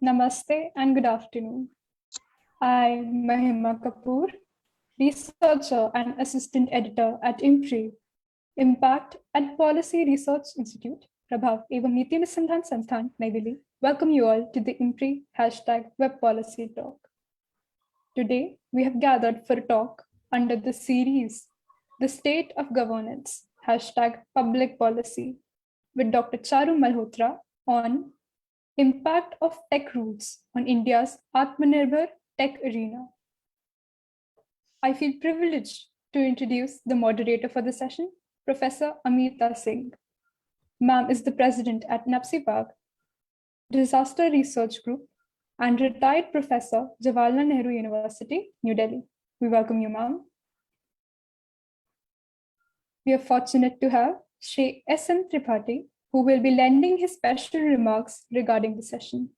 Namaste and good afternoon. I'm Mahima Kapoor, researcher and assistant editor at IMPRI, Impact and Policy Research Institute, Prabhav एवं नीति अनुसंधान संस्थान नई Delhi. Welcome you all to the IMPRI #Web Policy Talk. Today, we have gathered for a talk under the series, The State of Governance, #Public Policy, with Dr. Charu Malhotra on Impact of Tech Rules on India's Atmanirbhar Tech Arena. I feel privileged to introduce the moderator for the session, Professor Amita Singh. Ma'am is the president at NAPSIPAG, Disaster Research Group, and retired professor, Jawaharlal Nehru University, New Delhi. We welcome you, ma'am. We are fortunate to have Shri S and Tripathi, who will be lending his special remarks regarding the session.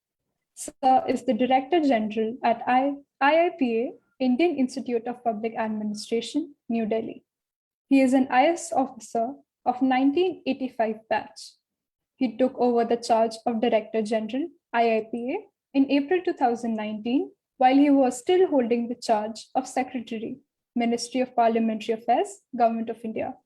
Sir is the Director General at IIPA, Indian Institute of Public Administration, New Delhi. He is an IS officer of 1985 batch. He took over the charge of Director General, IIPA, in April 2019, while he was still holding the charge of Secretary, Ministry of Parliamentary Affairs, Government of India.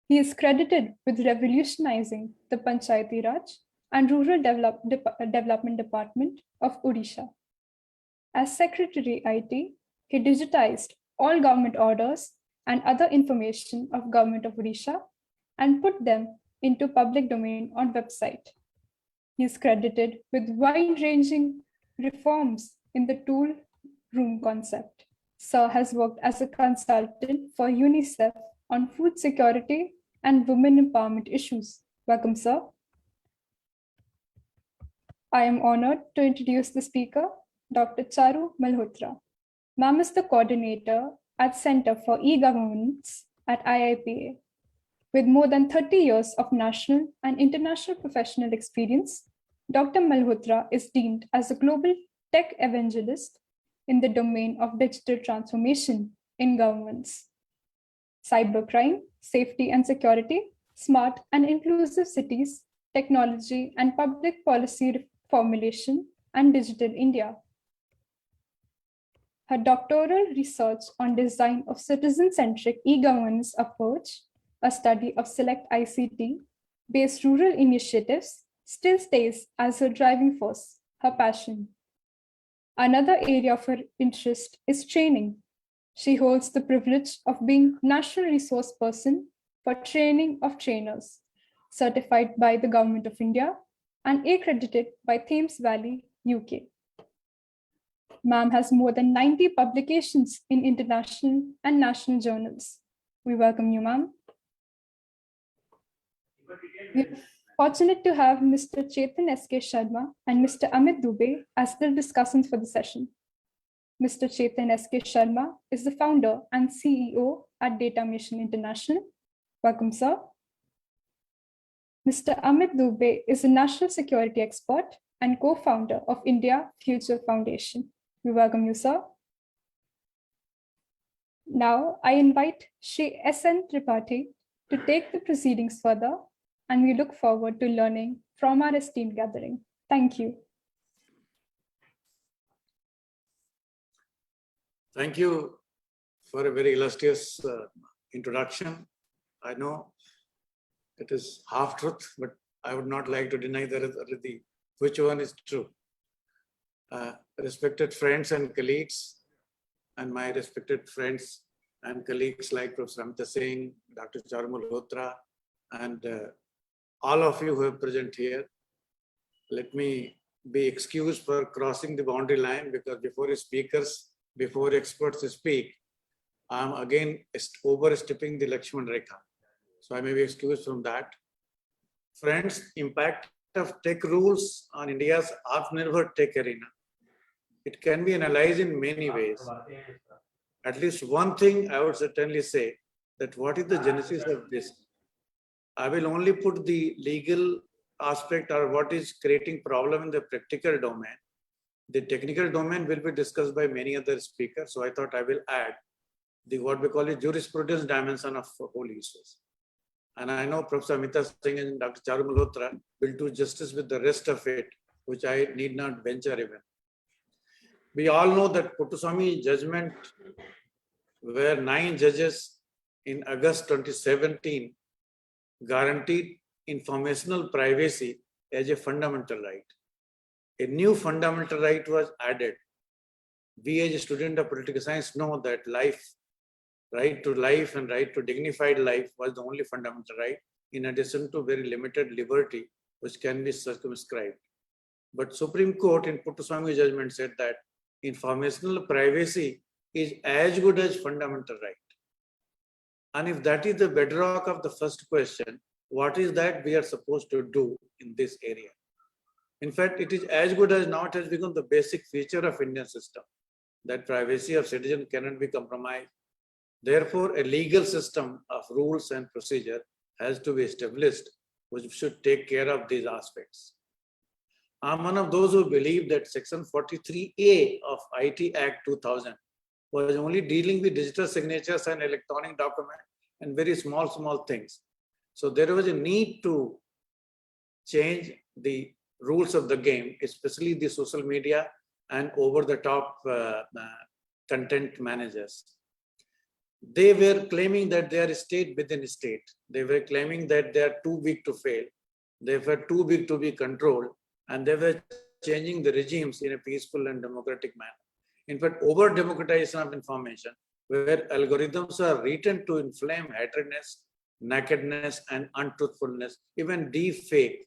He is credited with revolutionizing the Panchayati Raj and Rural Development Department of Odisha. As Secretary IT, he digitized all government orders and other information of Government of Odisha and put them into public domain on website. He is credited with wide-ranging reforms in the tool room concept. Sir has worked as a consultant for UNICEF on food security and women empowerment issues. Welcome, sir. I am honored to introduce the speaker, Dr. Charu Malhotra. Ma'am is the coordinator at Center for E-Governance at IIPA. With more than 30 years of national and international professional experience, Dr. Malhotra is deemed as a global tech evangelist in the domain of digital transformation in governments. Cybercrime, safety and security, smart and inclusive cities, technology and public policy formulation, and digital India. Her doctoral research on design of citizen-centric e-governance approach, a study of select ICT-based rural initiatives, still stays as her driving force, her passion. Another area of her interest is training. She holds the privilege of being National Resource Person for Training of Trainers, certified by the Government of India and accredited by Thames Valley, UK. Ma'am has more than 90 publications in international and national journals. We welcome you, ma'am. We're fortunate to have Mr. Chetan SK Sharma and Mr. Amit Dubey as the discussants for the session. Mr. Chetan SK Sharma is the founder and CEO at Datamation International. Welcome, sir. Mr. Amit Dubey is a national security expert and co-founder of India Future Foundation. We welcome you, sir. Now, I invite Shri S and Tripathi to take the proceedings further, and we look forward to learning from our esteemed gathering. Thank you. Thank you for a very illustrious introduction. I know it is half truth, but I would not like to deny which one is true. Respected friends and colleagues, and my respected friends and colleagues like Prof. Amita Singh, Dr. Charu Malhotra, and all of you who are present here, let me be excused for crossing the boundary line, because before experts speak, I'm again overstepping the Lakshman Rekha. So I may be excused from that. Friends, impact of tech rules on India's Atmanirbhar tech arena. It can be analyzed in many ways. At least one thing I would certainly say, that what is the genesis of this? I will only put the legal aspect or what is creating problem in the practical domain. The technical domain will be discussed by many other speakers. So I thought I will add the what we call the jurisprudence dimension of whole issues. And I know Professor Amita Singh and Dr. Charu Malhotra will do justice with the rest of it which I need not venture even. We all know that Puttaswamy judgment, where 9 judges in August 2017 guaranteed informational privacy as a fundamental right. A new fundamental right was added. We as a student of political science know that right to life and right to dignified life was the only fundamental right, in addition to very limited liberty which can be circumscribed. But Supreme Court in Puttaswamy judgment said that informational privacy is as good as fundamental right. And if that is the bedrock of the first question, what is that we are supposed to do in this area? In fact, it is as good as now it has become the basic feature of Indian system, that privacy of citizen cannot be compromised. Therefore, a legal system of rules and procedure has to be established, which should take care of these aspects. I'm one of those who believe that Section 43A of IT Act 2000 was only dealing with digital signatures and electronic document and very small things. So there was a need to change the rules of the game, especially the social media and over-the-top content managers. They were claiming that they are state within state. They were claiming that they are too big to fail. They were too big to be controlled, and they were changing the regimes in a peaceful and democratic manner. In fact, over-democratization of information, where algorithms are written to inflame hatredness, nakedness, and untruthfulness, even deep fake,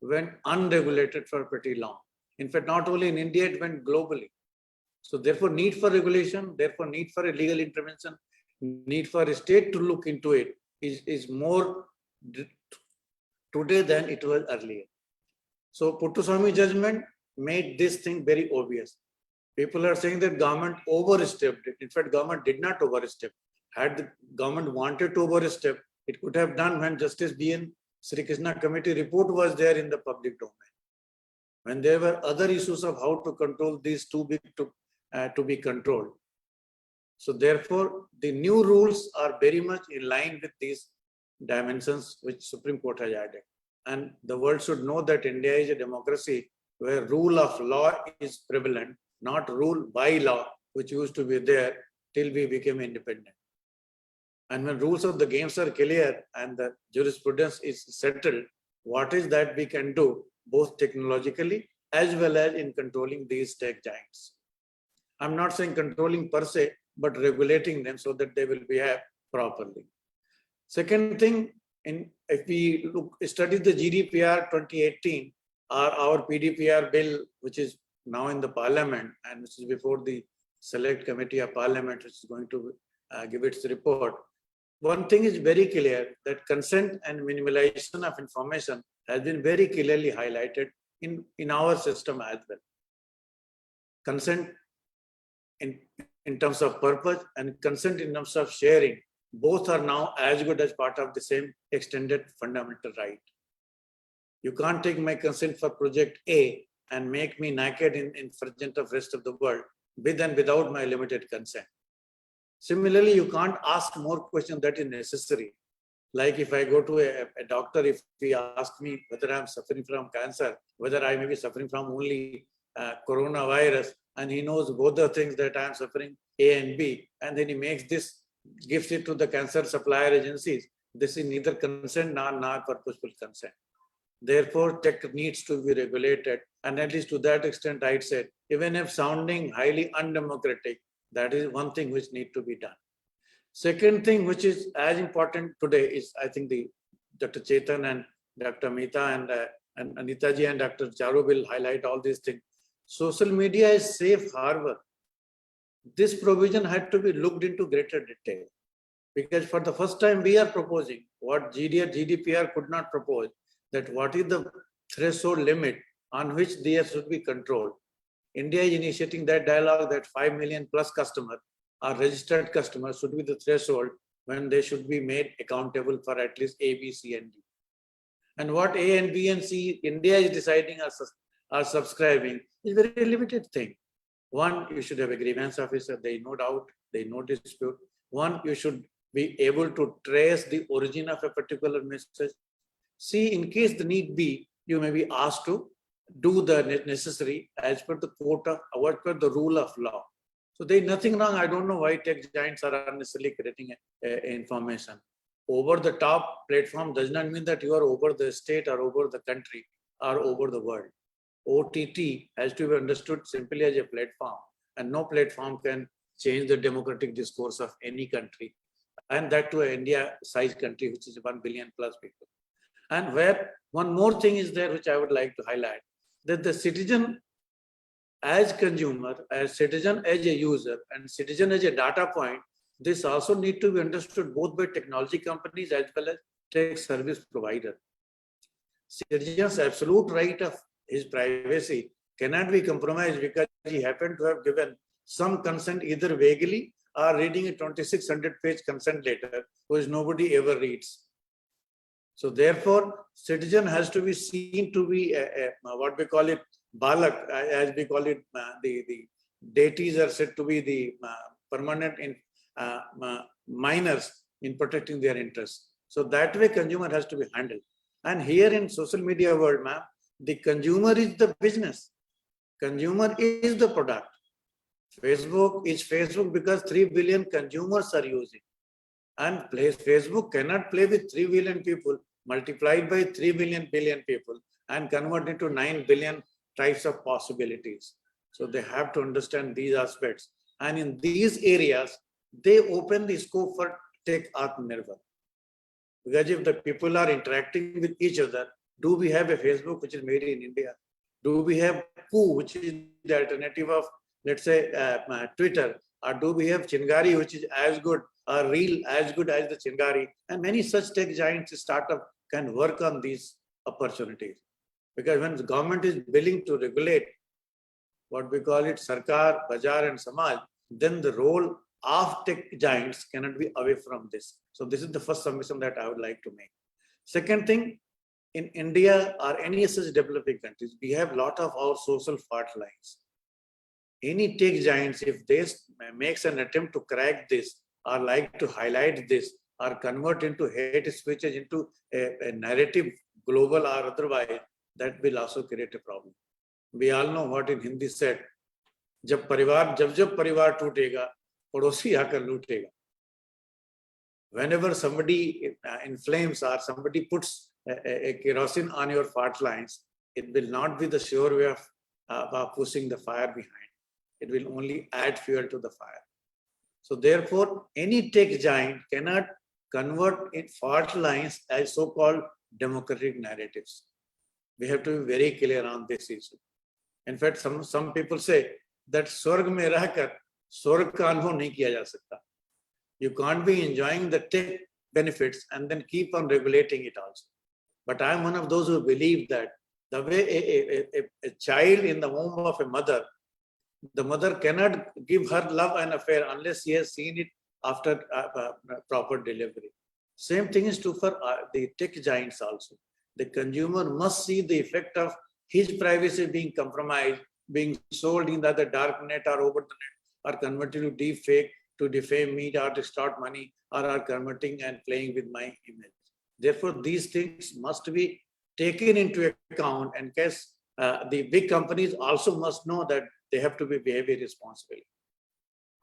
went unregulated for pretty long. In fact, not only in India, it went globally. So therefore, need for regulation, therefore need for a legal intervention, need for a state to look into it is more today than it was earlier. So Puttaswamy judgment made this thing very obvious. People are saying that government overstepped it. In fact, government did not overstep. Had the government wanted to overstep, it could have done when Justice B.N. Sri Krishna Committee report was there in the public domain. When there were other issues of how to control these too big to be controlled. So therefore, the new rules are very much in line with these dimensions which Supreme Court has added. And the world should know that India is a democracy where rule of law is prevalent, not rule by law, which used to be there till we became independent. And when rules of the games are clear and the jurisprudence is settled, what is that we can do both technologically as well as in controlling these tech giants? I'm not saying controlling per se, but regulating them so that they will behave properly. Second thing, if we study the GDPR 2018 or our PDPR bill, which is now in the parliament and which is before the select committee of parliament, which is going to give its report. One thing is very clear, that consent and minimalization of information has been very clearly highlighted in our system as well. Consent in terms of purpose and consent in terms of sharing, both are now as good as part of the same extended fundamental right. You can't take my consent for project A and make me naked in front of rest of the world with and without my limited consent. Similarly, you can't ask more questions that is necessary. Like if I go to a doctor, if he asks me whether I'm suffering from cancer, whether I may be suffering from only coronavirus, and he knows both the things that I'm suffering A and B, and then he makes this, gives it to the cancer supplier agencies. This is neither consent nor purposeful consent. Therefore, tech needs to be regulated. And at least to that extent, I'd say, even if sounding highly undemocratic, that is one thing which needs to be done. Second thing, which is as important today, is I think Dr. Chetan and Dr. Amita and Anita ji and Dr. Charu will highlight all these things. Social media is safe harbor. This provision had to be looked into greater detail, because for the first time we are proposing what GDPR could not propose, that what is the threshold limit on which there should be control. India is initiating that dialogue that 5 million plus customers or registered customers should be the threshold when they should be made accountable for at least A, B, C, and D. And what A and B and C India is deciding or subscribing is a very limited thing. One, you should have a grievance officer, there is no doubt, there is no dispute. One, you should be able to trace the origin of a particular message. C, in case the need be, you may be asked to do the necessary as per the quota, as per the rule of law. So there is nothing wrong. I don't know why tech giants are unnecessarily creating information. Over the top platform does not mean that you are over the state or over the country or over the world. OTT has to be understood simply as a platform, and no platform can change the democratic discourse of any country, and that to an India-sized country, which is 1 billion plus people. And where one more thing is there, which I would like to highlight, that the citizen as consumer, as citizen as a user, and citizen as a data point, this also need to be understood both by technology companies as well as tech service provider. Citizen's absolute right of his privacy cannot be compromised because he happened to have given some consent either vaguely or reading a 2600-page consent letter, which nobody ever reads. So therefore, citizen has to be seen to be what we call it, balak, as we call it, the deities are said to be the permanent minors in protecting their interests. So that way consumer has to be handled. And here in social media world, ma'am, the consumer is the business. Consumer is the product. Facebook is Facebook because 3 billion consumers are using. And Facebook cannot play with 3 billion people multiplied by 3 billion people and convert into 9 billion types of possibilities. So they have to understand these aspects. And in these areas, they open the scope for tech Atmanirbhar. Because if the people are interacting with each other, do we have a Facebook which is made in India? Do we have Poo, which is the alternative of, let's say, Twitter? Or do we have Chingari, which is as good or real as good as the Chingari? And many such tech giants startup can work on these opportunities. Because when the government is willing to regulate what we call it Sarkar, Bazaar and Samaj, then the role of tech giants cannot be away from this. So this is the first submission that I would like to make. Second thing, in India or any such developing countries, we have a lot of our social fault lines. Any tech giants, if they makes an attempt to crack this or like to highlight this or convert into hate speeches into a narrative, global or otherwise, that will also create a problem. We all know what in Hindi said, जब परिवार टूटेगा, पड़ोसी आकर लूटेगा. Whenever somebody inflames or somebody puts a kerosene on your fault lines, it will not be the sure way of pushing the fire behind. It will only add fuel to the fire. So therefore, any tech giant cannot convert fault lines as so-called democratic narratives. We have to be very clear on this issue. In fact, some people say that स्वर्ग में रहकर स्वर्ग का अनुभव नहीं किया जा सकता. You can't be enjoying the tech benefits and then keep on regulating it also. But I am one of those who believe that the way a child in the womb of a mother, the mother cannot give her love and affair unless she has seen it after proper delivery. Same thing is true for the tech giants also. The consumer must see the effect of his privacy being compromised, being sold in the dark net or over the net, or converted to deep fake, to defame me, or to start money, or are converting and playing with my image. Therefore, these things must be taken into account, and case the big companies also must know that they have to be behavior responsibly.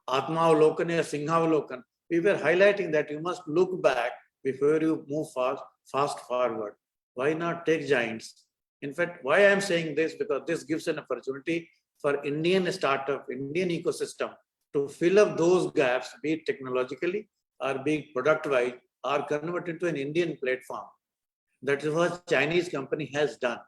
Atmavalokan or Singhavalokan, we were highlighting that you must look back before you move fast forward. Why not tech giants? In fact, why I am saying this, because this gives an opportunity for Indian startup, Indian ecosystem to fill up those gaps, be it technologically or be it product-wise, or convert into an Indian platform. That is what Chinese company has done.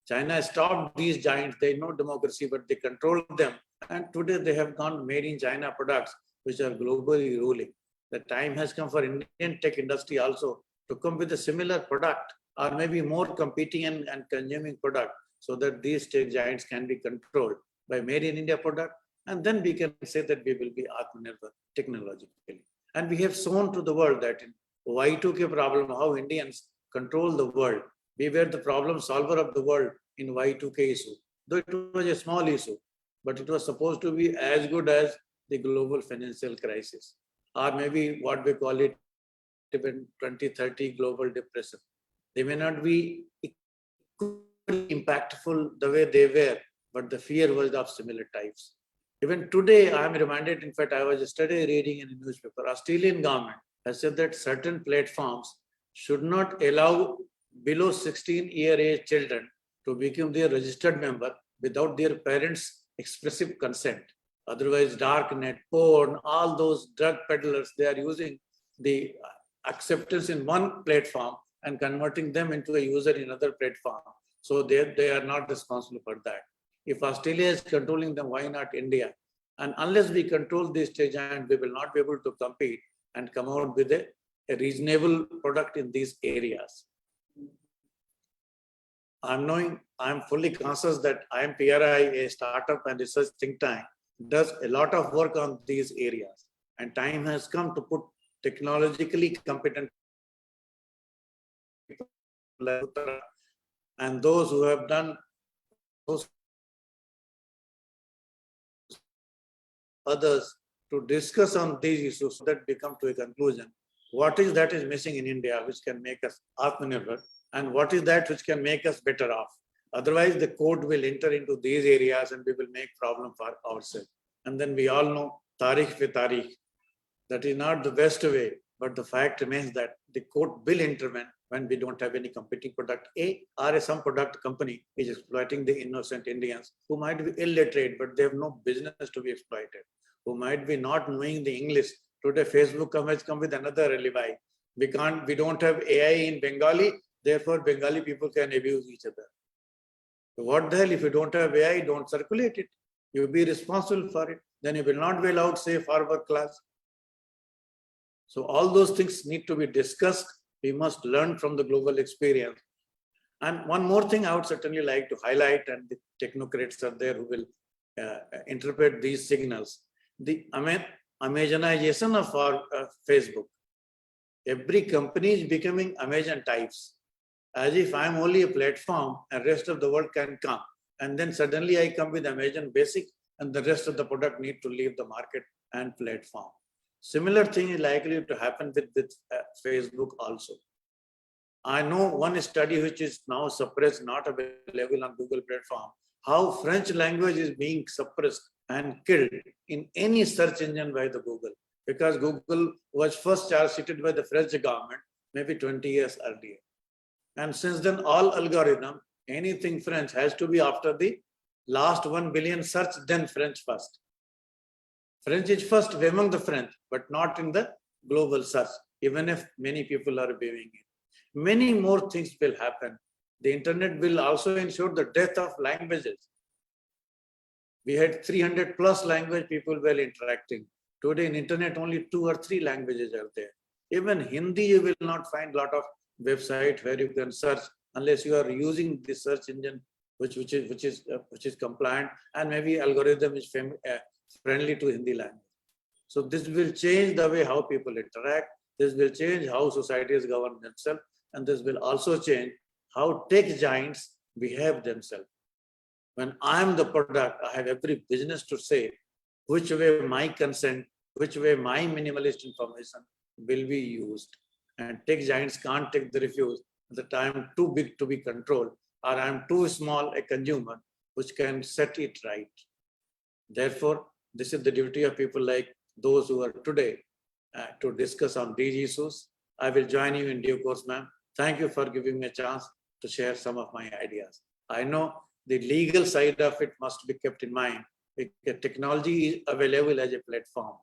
China stopped these giants. They know democracy, but they control them. And today they have gone made in China products, which are globally ruling. The time has come for Indian tech industry also to come with a similar product, or maybe more competing and consuming product, so that these tech giants can be controlled by made in India product. And then we can say that we will be Atmanirbhar technologically. And we have shown to the world that in Y2K problem, how Indians control the world. We were the problem solver of the world in Y2K issue. Though it was a small issue, but it was supposed to be as good as the global financial crisis, or maybe what we call it, even 2030 global depression. They may not be impactful the way they were, but the fear was of similar types. Even today, I am reminded, in fact, I was yesterday reading in a newspaper, Australian government has said that certain platforms should not allow below 16-year age children to become their registered member without their parents' expressive consent. Otherwise, darknet, porn, all those drug peddlers, they are using the acceptance in one platform and converting them into a user in another platform. So they are not responsible for that. If Australia is controlling them, why not India? And unless we control this giant, we will not be able to compete and come out with a reasonable product in these areas. I'm fully conscious that IMPRI, a startup and research think tank, does a lot of work on these areas. And time has come to put technologically competent people and those who have done those others to discuss on these issues so that we come to a conclusion. What is that is missing in India which can make us Atmanirbhar, and what is that which can make us better off? Otherwise, the code will enter into these areas and we will make problem for ourselves. And then we all know Tarikh pe Tarikh. That is not the best way, but the fact remains that the court will intervene when we don't have any competing product. Or some product company is exploiting the innocent Indians who might be illiterate, but they have no business to be exploited, who might be not knowing the English. Today, Facebook has come with another alibi. We don't have AI in Bengali, therefore Bengali people can abuse each other. So what the hell, if you don't have AI, don't circulate it. You will be responsible for it. Then you will not be allowed safe harbor class. So all those things need to be discussed. We must learn from the global experience. And one more thing I would certainly like to highlight, and the technocrats are there who will interpret these signals. The Amazonization of our Facebook. Every company is becoming Amazon types, as if I'm only a platform and rest of the world can come. And then suddenly I come with Amazon Basic and the rest of the product need to leave the market and platform. Similar thing is likely to happen with Facebook also. I know one study which is now suppressed, not available on Google platform, how French language is being suppressed and killed in any search engine by the Google, because Google was first charge sheeted by the French government maybe 20 years earlier. And since then, all algorithm, anything French has to be after the last 1 billion search, then French first. French is first among the French, but not in the global search, even if many people are viewing it. Many more things will happen. The internet will also ensure the death of languages. We had 300 plus language people were interacting. Today in internet, only 2 or 3 languages are there. Even Hindi, you will not find a lot of websites where you can search unless you are using the search engine, which is compliant, and maybe algorithm is friendly to Hindi language. So this will change the way how people interact. This will change how societies govern themselves, and this will also change how tech giants behave themselves. When I am the product, I have every business to say which way my consent, which way my minimalist information will be used. And tech giants can't take the refuse that I am too big to be controlled, or I am too small a consumer which can set it right. Therefore, this is the duty of people like those who are today to discuss on these issues. I will join you in due course, ma'am. Thank you for giving me a chance to share some of my ideas. I know the legal side of it must be kept in mind. Because technology is available as a platform.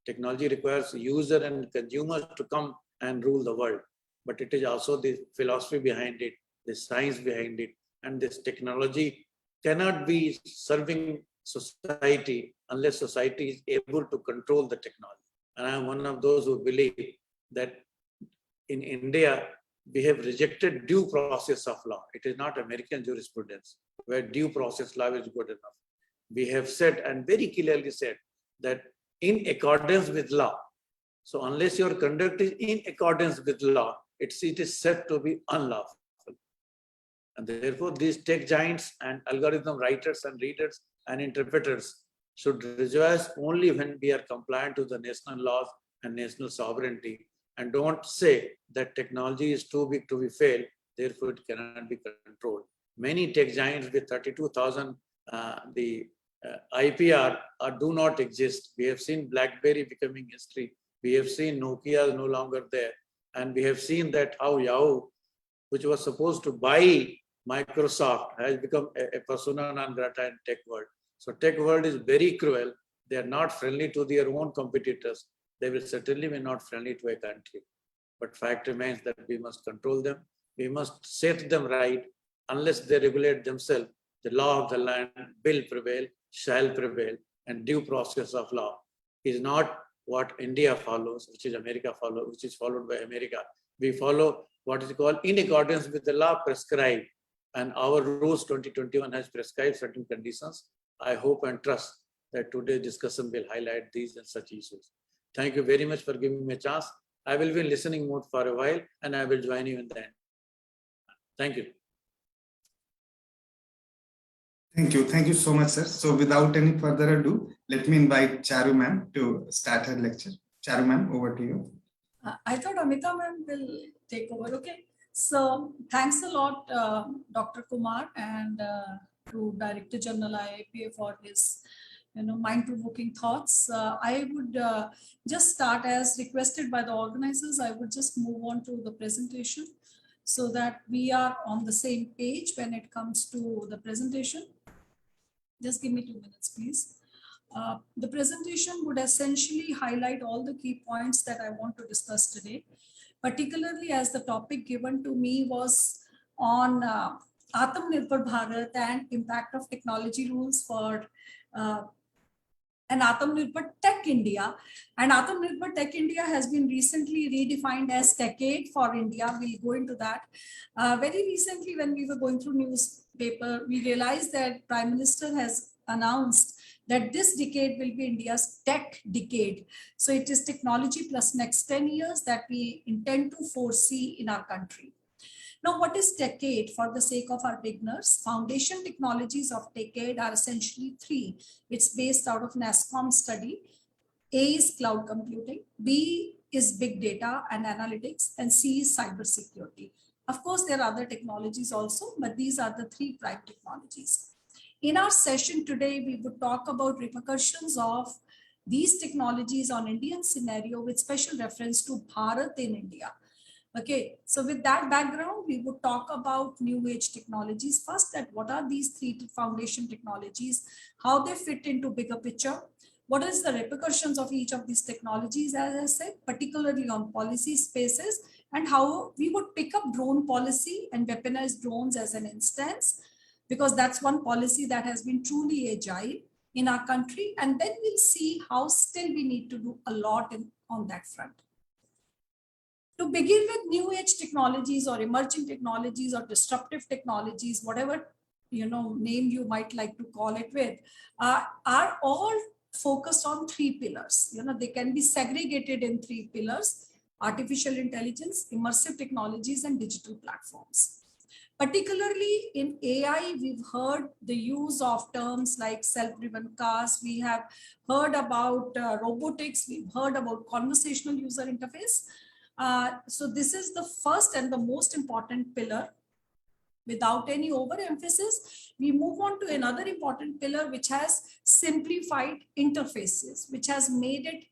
Technology requires user and consumers to come and rule the world. But it is also the philosophy behind it, the science behind it, and this technology cannot be serving society unless society is able to control the technology. And I am one of those who believe that in India, we have rejected due process of law. It is not American jurisprudence where due process law is good enough. We have said and very clearly said that in accordance with law. So unless your conduct is in accordance with law, it is said to be unlawful. And therefore, these tech giants and algorithm writers and readers and interpreters should rejoice only when we are compliant to the national laws and national sovereignty, and don't say that technology is too big to be failed, therefore it cannot be controlled. Many tech giants with 32,000, the IPR do not exist. We have seen BlackBerry becoming history. We have seen Nokia is no longer there. And we have seen that how Yahoo, which was supposed to buy Microsoft, has become a persona non grata in tech world. So tech world is very cruel. They are not friendly to their own competitors. They will certainly be not friendly to a country. But fact remains that we must control them. We must set them right. Unless they regulate themselves, the law of the land will prevail, shall prevail, and due process of law is not what India follows, which is America follows, which is followed by America. We follow what is called in accordance with the law prescribed, and our rules 2021 has prescribed certain conditions. I hope and trust that today's discussion will highlight these and such issues. Thank you very much for giving me a chance. I will be in listening mode for a while, and I will join you in the end. Thank you. Thank you so much, sir. So without any further ado, let me invite Charu ma'am to start her lecture. Charu ma'am, over to you. I thought Amita ma'am will take over. Okay. So thanks a lot, Dr. Kumar, and to Director General IIPA for his mind-provoking thoughts. I would just start as requested by the organizers. I would just move on to the presentation so that we are on the same page when it comes to the presentation. Just give me 2 minutes, please. The presentation would essentially highlight all the key points that I want to discuss today, particularly as the topic given to me was on Atmanirbhar Bharat and impact of technology rules for an Atmanirbhar Tech India. And Atmanirbhar Tech India has been recently redefined as Decade for India. We'll go into that. Very recently, when we were going through newspaper, we realized that Prime Minister has announced that this decade will be India's tech decade. So it is technology plus next 10 years that we intend to foresee in our country. Now, what is decade? For the sake of our beginners, foundation technologies of decade are essentially three. It's based out of NASSCOM study. A is cloud computing, B is big data and analytics, and C is cybersecurity. Of course, there are other technologies also, but these are the three prime technologies. In our session today, we would talk about repercussions of these technologies on Indian scenario with special reference to Bharat in India. Okay, so with that background, we would talk about new age technologies. First, that what are these three foundation technologies, how they fit into bigger picture, what is the repercussions of each of these technologies, as I said, particularly on policy spaces, and how we would pick up drone policy and weaponize drones as an instance, because that's one policy that has been truly agile in our country. And then we'll see how still we need to do a lot on that front. To begin with, new age technologies or emerging technologies or disruptive technologies, whatever name you might like to call it with, are all focused on three pillars. They can be segregated in three pillars: artificial intelligence, immersive technologies, and digital platforms. Particularly in AI, we've heard the use of terms like self-driven cars. We have heard about robotics. We've heard about conversational user interface. So this is the first and the most important pillar. Without any overemphasis, we move on to another important pillar, which has simplified interfaces, which has made it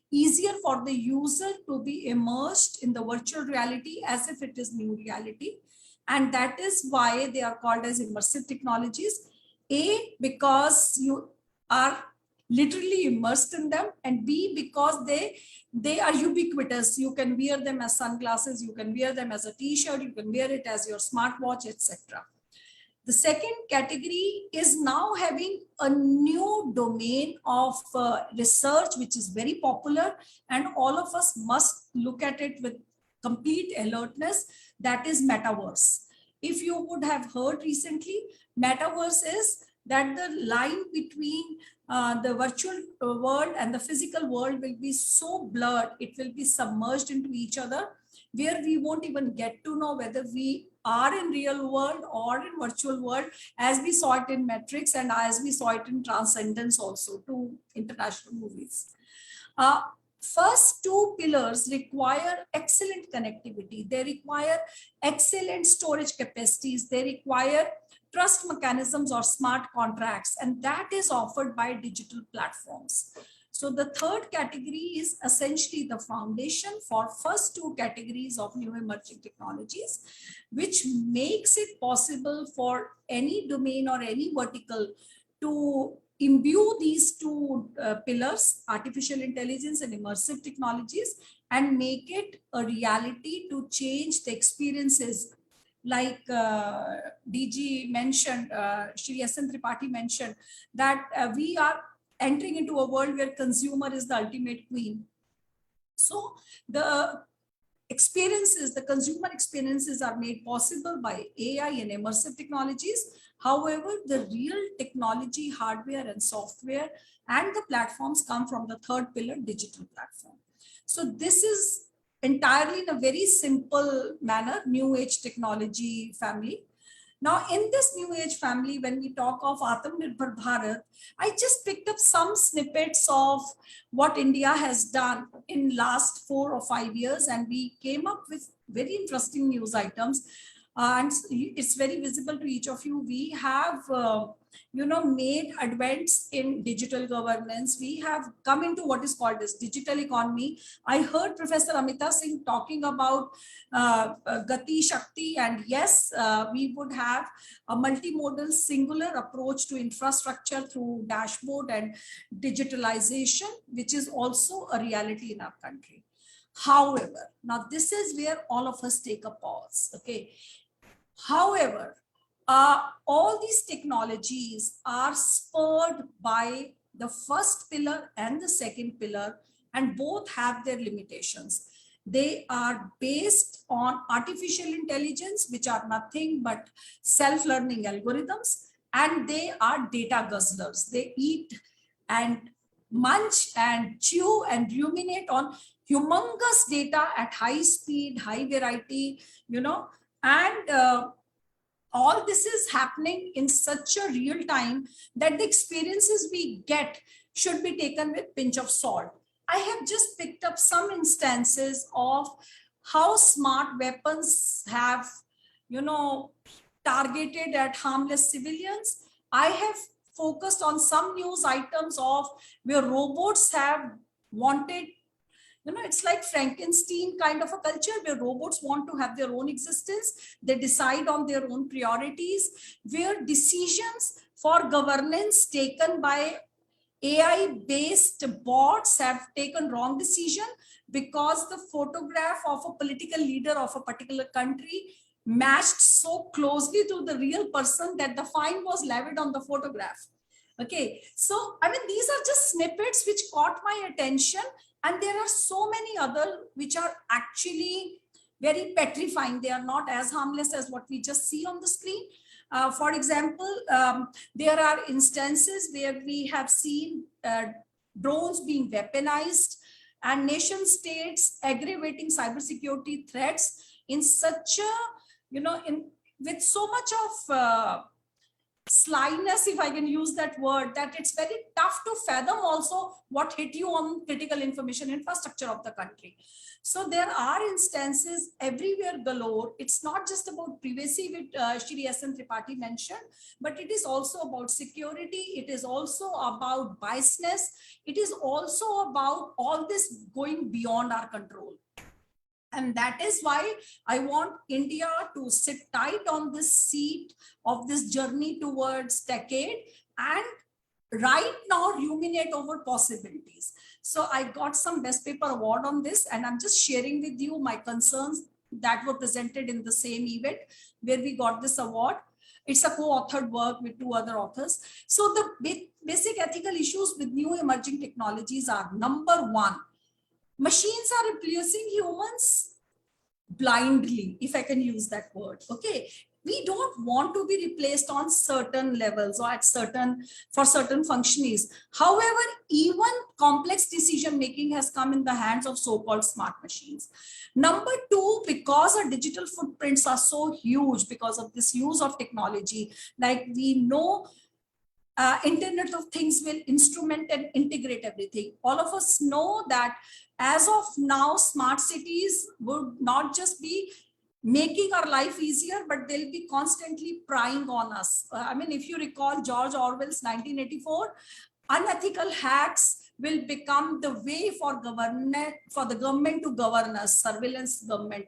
easier for the user to be immersed in the virtual reality as if it is new reality. And that is why they are called as immersive technologies. A, because you are literally immersed in them, and B, because they are ubiquitous. You can wear them as sunglasses, you can wear them as a t-shirt, you can wear it as your smartwatch, etc. The second category is now having a new domain of research, which is very popular, and all of us must look at it with complete alertness. That is metaverse. If you would have heard recently, metaverse is that the line between the virtual world and the physical world will be so blurred, it will be submerged into each other, where we won't even get to know whether we are in real world or in virtual world, as we saw it in Matrix and as we saw it in Transcendence also, two international movies. first two pillars require excellent connectivity. They require excellent storage capacities. They require trust mechanisms or smart contracts, and that is offered by digital platforms. So the third category is essentially the foundation for first two categories of new emerging technologies, which makes it possible for any domain or any vertical to imbue these two pillars, artificial intelligence and immersive technologies, and make it a reality to change the experiences. Like DG mentioned, Shri S. Tripathi mentioned, that we are entering into a world where consumer is the ultimate queen. So the experiences, the consumer experiences are made possible by AI and immersive technologies. However, the real technology, hardware and software and the platforms come from the third pillar, digital platform. So this is entirely in a very simple manner, new age technology family. Now, in this new age family, when we talk of Atmanirbhar Bharat, I just picked up some snippets of what India has done in last 4 or 5 years, and we came up with very interesting news items. And it's very visible to each of you. We have, made advents in digital governance. We have come into what is called as digital economy. I heard Professor Amita Singh talking about Gati Shakti, and yes, we would have a multimodal singular approach to infrastructure through dashboard and digitalization, which is also a reality in our country. However, now this is where all of us take a pause, okay? However, all these technologies are spurred by the first pillar and the second pillar, and both have their limitations. They are based on artificial intelligence, which are nothing but self-learning algorithms, and they are data guzzlers. They eat and munch and chew and ruminate on humongous data at high speed, high variety, and all this is happening in such a real time that the experiences we get should be taken with pinch of salt. I have just picked up some instances of how smart weapons have, targeted at harmless civilians. I have focused on some news items of where robots have wanted, it's like Frankenstein kind of a culture where robots want to have their own existence. They decide on their own priorities, where decisions for governance taken by AI-based bots have taken wrong decision because the photograph of a political leader of a particular country matched so closely to the real person that the fine was levied on the photograph. Okay, so these are just snippets which caught my attention, and there are so many other which are actually very petrifying. They are not as harmless as what we just see on the screen. For example, there are instances where we have seen drones being weaponized and nation states aggravating cybersecurity threats in such a, with so much of slyness, if I can use that word, that it's very tough to fathom also what hit you on critical information infrastructure of the country. So there are instances everywhere galore. It's not just about privacy, which Shri S. Tripathi mentioned, but it is also about security. It is also about biasness. It is also about all this going beyond our control. And that is why I want India to sit tight on this seat of this journey towards decade and right now ruminate over possibilities. So I got some best paper award on this, and I'm just sharing with you my concerns that were presented in the same event where we got this award. It's a co-authored work with 2 other authors. So the basic ethical issues with new emerging technologies are: number 1, machines are replacing humans blindly, if I can use that word. Okay, we don't want to be replaced on certain levels or for certain functionaries. However, even complex decision making has come in the hands of so-called smart machines. Number 2, because our digital footprints are so huge because of this use of technology, like we know Internet of Things will instrument and integrate everything. All of us know that as of now, smart cities would not just be making our life easier, but they'll be constantly prying on us. I mean, if you recall George Orwell's 1984, unethical hacks will become the way for the government to govern us, surveillance government.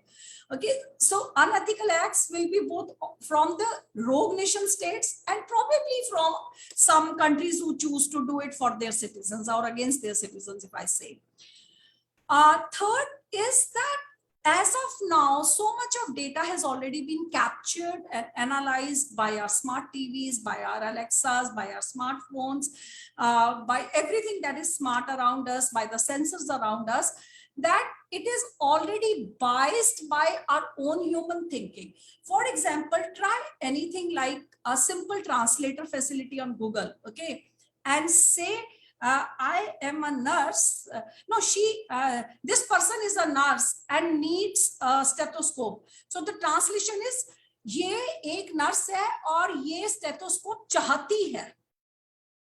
Okay, so unethical acts will be both from the rogue nation states and probably from some countries who choose to do it for their citizens or against their citizens, if I say. Third is that as of now, so much of data has already been captured and analyzed by our smart TVs, by our Alexas, by our smartphones, by everything that is smart around us, by the sensors around us, that it is already biased by our own human thinking. For example, try anything like a simple translator facility on Google, okay, and say, I am a nurse. This person is a nurse and needs a stethoscope. So the translation is, ये एक nurse है और ये stethoscope चाहती है.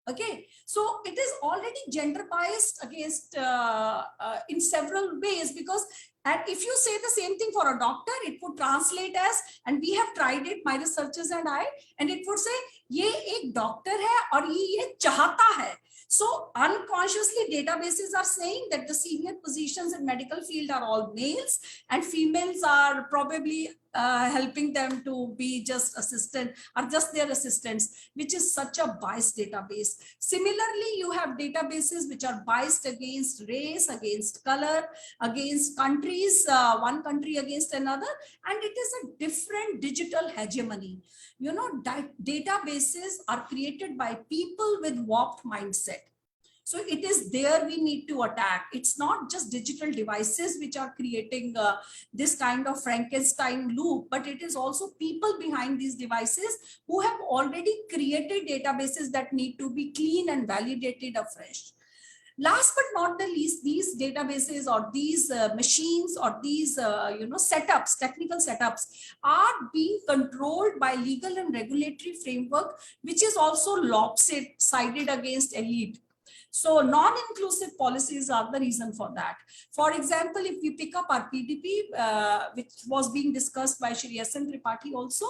Okay, so it is already gender biased against in several ways, because and if you say the same thing for a doctor, it would translate as, and we have tried it, my researchers and I, and it would say, ये एक doctor है और ये चाहता है. So unconsciously databases are saying that the senior positions in medical field are all males and females are probably helping them to be just assistant or just their assistants, which is such a biased database. Similarly, you have databases which are biased against race, against color, against countries, one country against another, and it is a different digital hegemony. You know, databases are created by people with warped mindset. So it is there we need to attack. It's not just digital devices which are creating this kind of Frankenstein loop, but it is also people behind these devices who have already created databases that need to be clean and validated afresh. Last but not the least, these databases or these machines or these setups, technical setups, are being controlled by legal and regulatory framework, which is also lopsided against elite. So non-inclusive policies are the reason for that. For example, if we pick up our PDP, which was being discussed by Shri S and Tripathi also,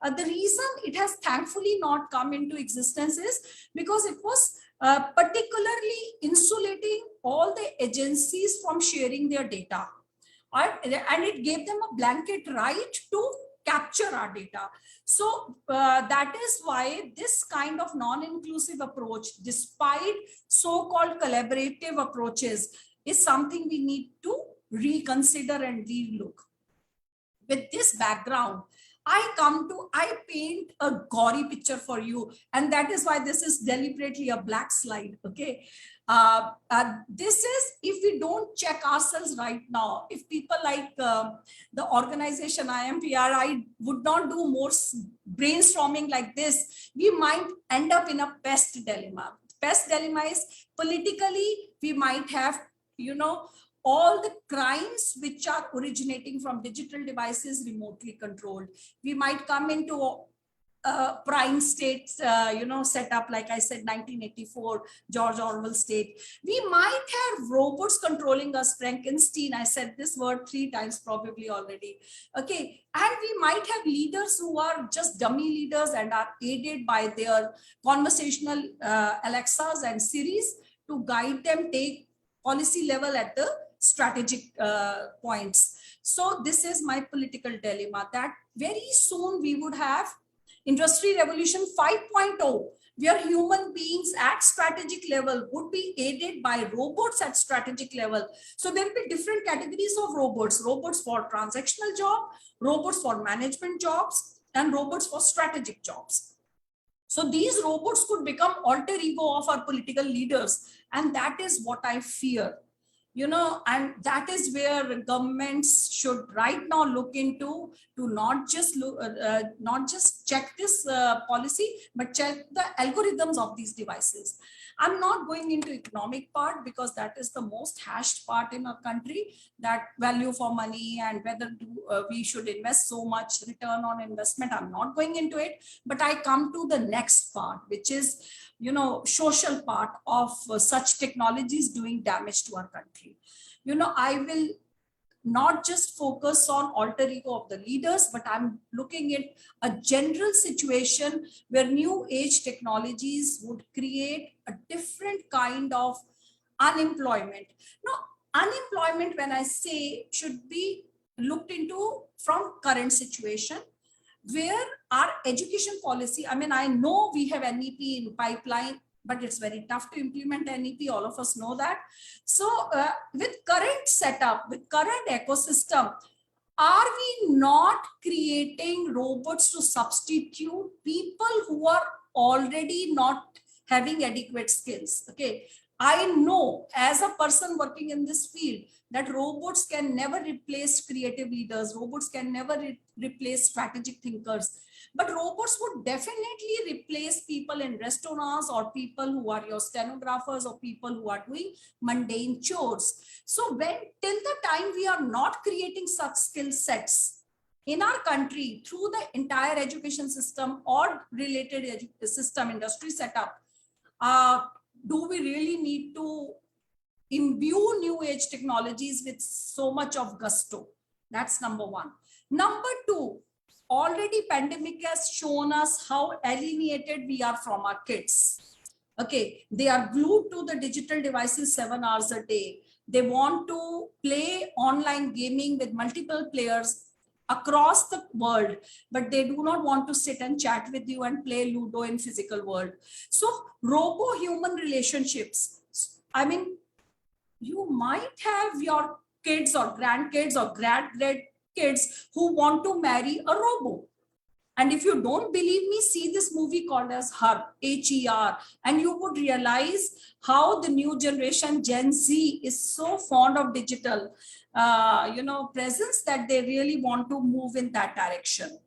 the reason it has thankfully not come into existence is because it was particularly insulating all the agencies from sharing their data. And it gave them a blanket right to capture our data. So that is why this kind of non-inclusive approach, despite so-called collaborative approaches, is something we need to reconsider and relook. With this background, I paint a gory picture for you, and that is why this is deliberately a black slide, okay? This is, if we don't check ourselves right now, if people like the organization IMPRI would not do more brainstorming like this, we might end up in a pest dilemma. Pest dilemma is politically, we might have, all the crimes which are originating from digital devices remotely controlled. We might come into a prime state, set up, like I said, 1984, George Orwell state. We might have robots controlling us, Frankenstein. I said this word 3 times probably already. Okay, and we might have leaders who are just dummy leaders and are aided by their conversational Alexas and Siris to guide them, take policy level at the strategic points. So this is my political dilemma, that very soon we would have Industry Revolution 5.0, where human beings at strategic level would be aided by robots at strategic level. So there will be different categories of robots for transactional job, robots for management jobs, and robots for strategic jobs. So these robots could become alter ego of our political leaders. And that is what I fear. And that is where governments should right now look into, to not just check this policy, but check the algorithms of these devices. I'm not going into economic part because that is the most hashed part in our country, that value for money and whether we should invest so much return on investment. I'm not going into it, but I come to the next part, which is, you know, social part of such technologies doing damage to our country. You know, I will not just focus on alter ego of the leaders, but I'm looking at a general situation where new age technologies would create a different kind of unemployment. Now, unemployment, when I say, should be looked into from current situation, where our education policy, I mean, I know we have NEP in pipeline, but it's very tough to implement NEP. All of us know that. So with current setup, with current ecosystem, are we not creating robots to substitute people who are already not having adequate skills? Okay, I know as a person working in this field that robots can never replace creative leaders, robots can never replace strategic thinkers, but robots would definitely replace people in restaurants or people who are your stenographers or people who are doing mundane chores. So when till the time we are not creating such skill sets in our country through the entire education system or related system industry setup, do we really need to imbue new age technologies with so much of gusto? That's number one. Number two, already pandemic has shown us how alienated we are from our kids. Okay, they are glued to the digital devices 7 hours a day. They want to play online gaming with multiple players across the world, but they do not want to sit and chat with you and play Ludo in physical world. So robo-human relationships, I mean, you might have your kids or grandkids or kids who want to marry a robo. And if you don't believe me, see this movie called as Her, H-E-R, and you would realize how the new generation, Gen Z, is so fond of digital, presence that they really want to move in that direction.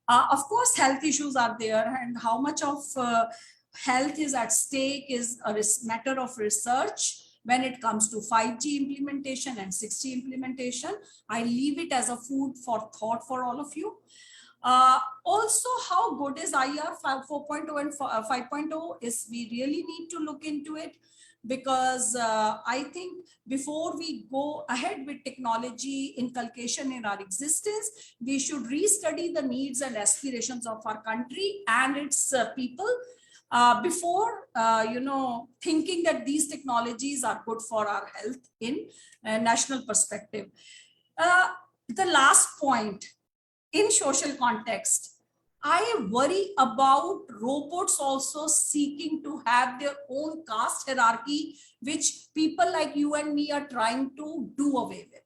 Of course, health issues are there, and how much of health is at stake is a matter of research. When it comes to 5G implementation and 6G implementation, I leave it as a food for thought for all of you. Also, how good is IR 4.0 and 5.0 is we really need to look into it, because I think before we go ahead with technology inculcation in our existence, we should restudy the needs and aspirations of our country and its people before thinking that these technologies are good for our health in a national perspective. The last point, in social context, I worry about robots also seeking to have their own caste hierarchy, which people like you and me are trying to do away with.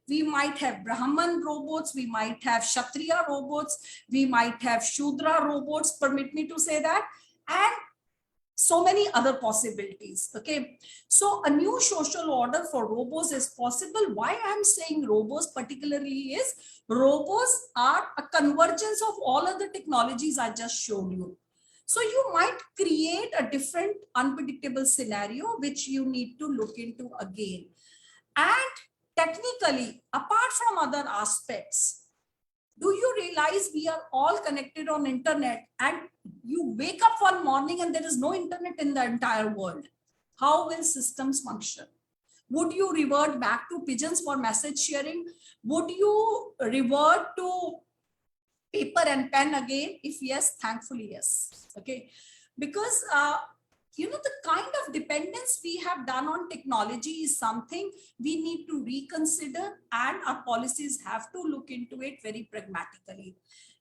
We might have Brahman robots, we might have Kshatriya robots, we might have Shudra robots, permit me to say that, and so many other possibilities. Okay, so a new social order for robots is possible. Why I'm saying robots particularly is robots are a convergence of all other technologies I just showed you. So you might create a different unpredictable scenario which you need to look into again. And technically, apart from other aspects, do you realize we are all connected on internet, and you wake up one morning and there is no internet in the entire world? How will systems function? Would you revert back to pigeons for message sharing? Would you revert to paper and pen again? If yes, thankfully yes. Okay, because the kind of dependence we have done on technology is something we need to reconsider, and our policies have to look into it very pragmatically.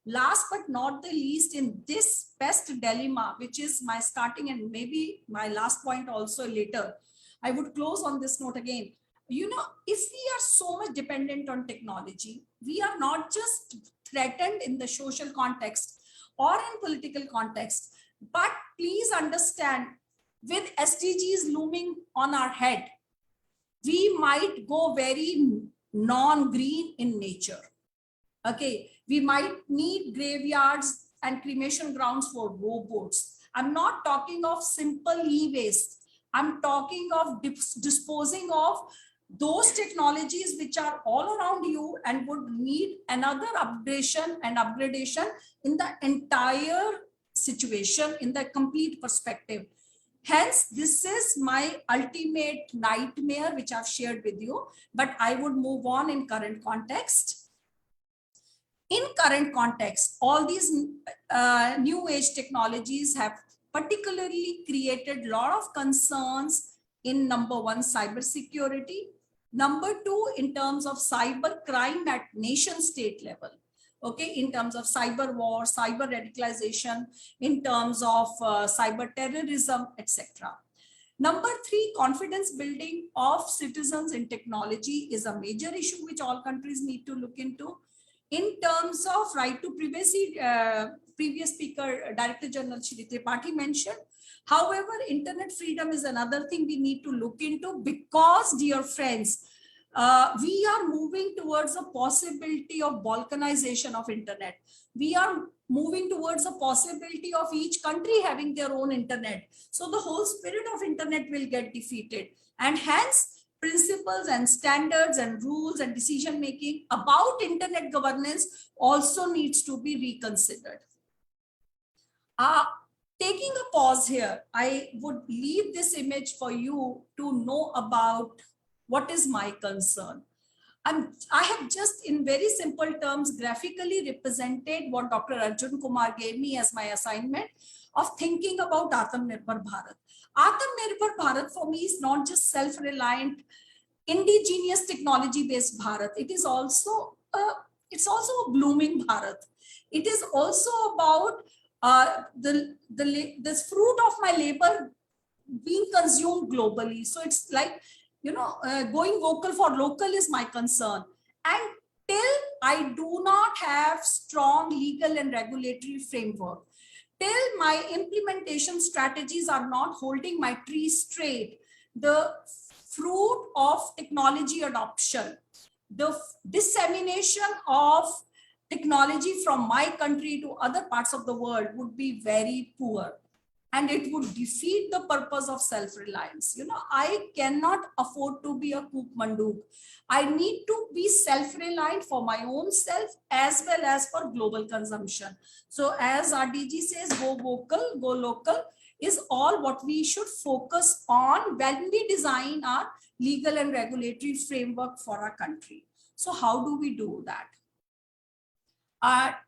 Last but not the least, in this pest dilemma, which is my starting and maybe my last point also later, I would close on this note again. If we are so much dependent on technology, we are not just threatened in the social context or in political context, but please understand, with SDGs looming on our head, we might go very non-green in nature. Okay, we might need graveyards and cremation grounds for robots. I'm not talking of simple e-waste. I'm talking of disposing of those technologies which are all around you and would need another upgradation and upgradation in the entire situation, in the complete perspective. Hence, this is my ultimate nightmare, which I've shared with you, but I would move on in current context. In current context, all these new age technologies have particularly created a lot of concerns in number one, cyber security. Number two, in terms of cyber crime at nation state level. Okay, in terms of cyber war, cyber radicalization, in terms of cyber terrorism, etc. Number three, confidence building of citizens in technology is a major issue which all countries need to look into. In terms of right to privacy, previous speaker, Director General Shri Tripathi mentioned. However, internet freedom is another thing we need to look into because, dear friends, we are moving towards a possibility of balkanization of internet. We are moving towards a possibility of each country having their own internet. So the whole spirit of internet will get defeated. And hence, principles and standards and rules and decision making about internet governance also needs to be reconsidered. Taking a pause here, I would leave this image for you to know about what is my concern. I have just in very simple terms graphically represented what Dr. Arjun Kumar gave me as my assignment of thinking about Atmanirbhar Bharat. Atmanirbhar Bharat for me is not just self-reliant, indigenous technology-based Bharat. It is also a blooming Bharat. It is also about this fruit of my labor being consumed globally. So it's like, going vocal for local is my concern. And till I do not have strong legal and regulatory framework, till my implementation strategies are not holding my tree straight, the fruit of technology adoption, the dissemination of technology from my country to other parts of the world would be very poor. And it would defeat the purpose of self-reliance. I cannot afford to be a cook manduk. I need to be self-reliant for my own self as well as for global consumption. So as our DG says, go vocal, go local is all what we should focus on when we design our legal and regulatory framework for our country. So how do we do that?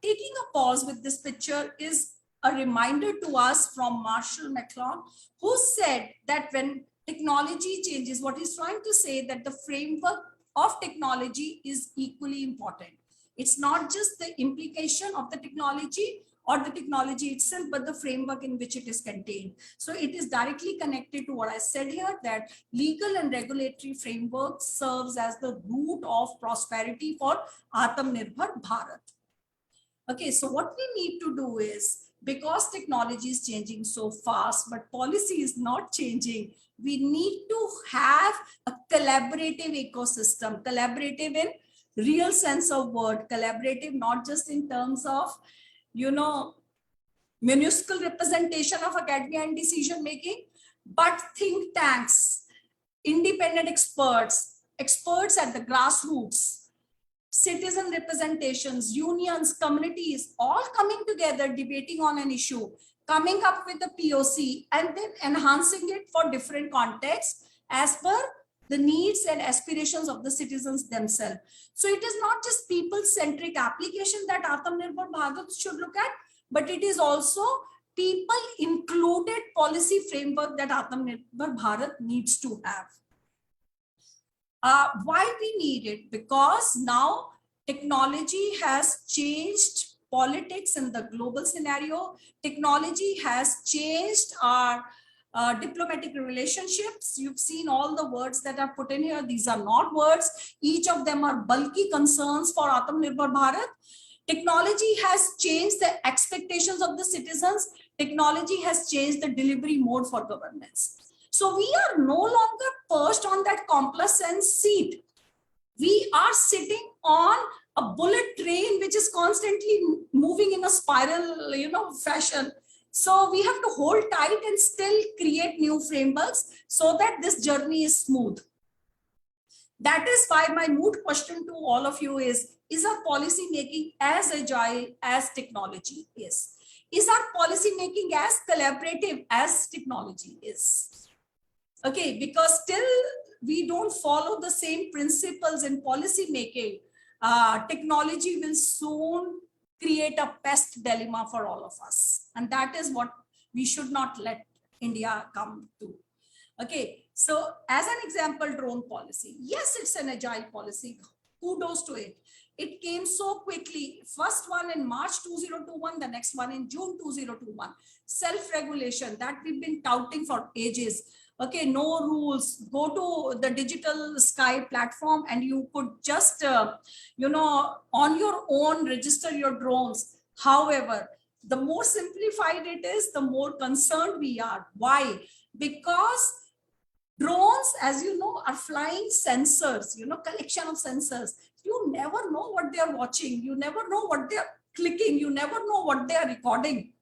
Taking a pause with this picture is a reminder to us from Marshall McLuhan, who said that when technology changes, what he's trying to say that the framework of technology is equally important. It's not just the implication of the technology or the technology itself, but the framework in which it is contained. So it is directly connected to what I said here, that legal and regulatory framework serves as the root of prosperity for Atmanirbhar Bharat. Okay, so what we need to do is, because technology is changing so fast, but policy is not changing, we need to have a collaborative ecosystem, collaborative in real sense of word, collaborative not just in terms of, minuscule representation of academia and decision making, but think tanks, independent experts at the grassroots, citizen representations, unions, communities, all coming together, debating on an issue, coming up with a POC, and then enhancing it for different contexts as per the needs and aspirations of the citizens themselves. So it is not just people-centric application that Atmanirbhar Bharat should look at, but it is also people-included policy framework that Atmanirbhar Bharat needs to have. Why we need it? Because now technology has changed politics in the global scenario. Technology has changed our diplomatic relationships. You've seen all the words that are put in here. These are not words. Each of them are bulky concerns for Atmanirbhar Bharat. Technology has changed the expectations of the citizens. Technology has changed the delivery mode for governance. So we are no longer perched on that complaisance seat. We are sitting on a bullet train which is constantly moving in a spiral, fashion. So we have to hold tight and still create new frameworks so that this journey is smooth. That is why my moot question to all of you is our policy making as agile as technology is? Is our policy making as collaborative as technology is? Okay, because still we don't follow the same principles in policy making, technology will soon create a pest dilemma for all of us. And that is what we should not let India come to. Okay, so as an example, drone policy. Yes, it's an agile policy. Kudos to it. It came so quickly. First one in March 2021, the next one in June 2021. Self-regulation that we've been touting for ages. Okay, no rules. Go to the Digital Sky platform and you could just, you know, on your own register your drones. However, the more simplified it is, the more concerned we are. Why? Because drones, as you know, are flying sensors, you know, collection of sensors. You never know what they are watching. You never know what they are clicking. You never know what they are recording.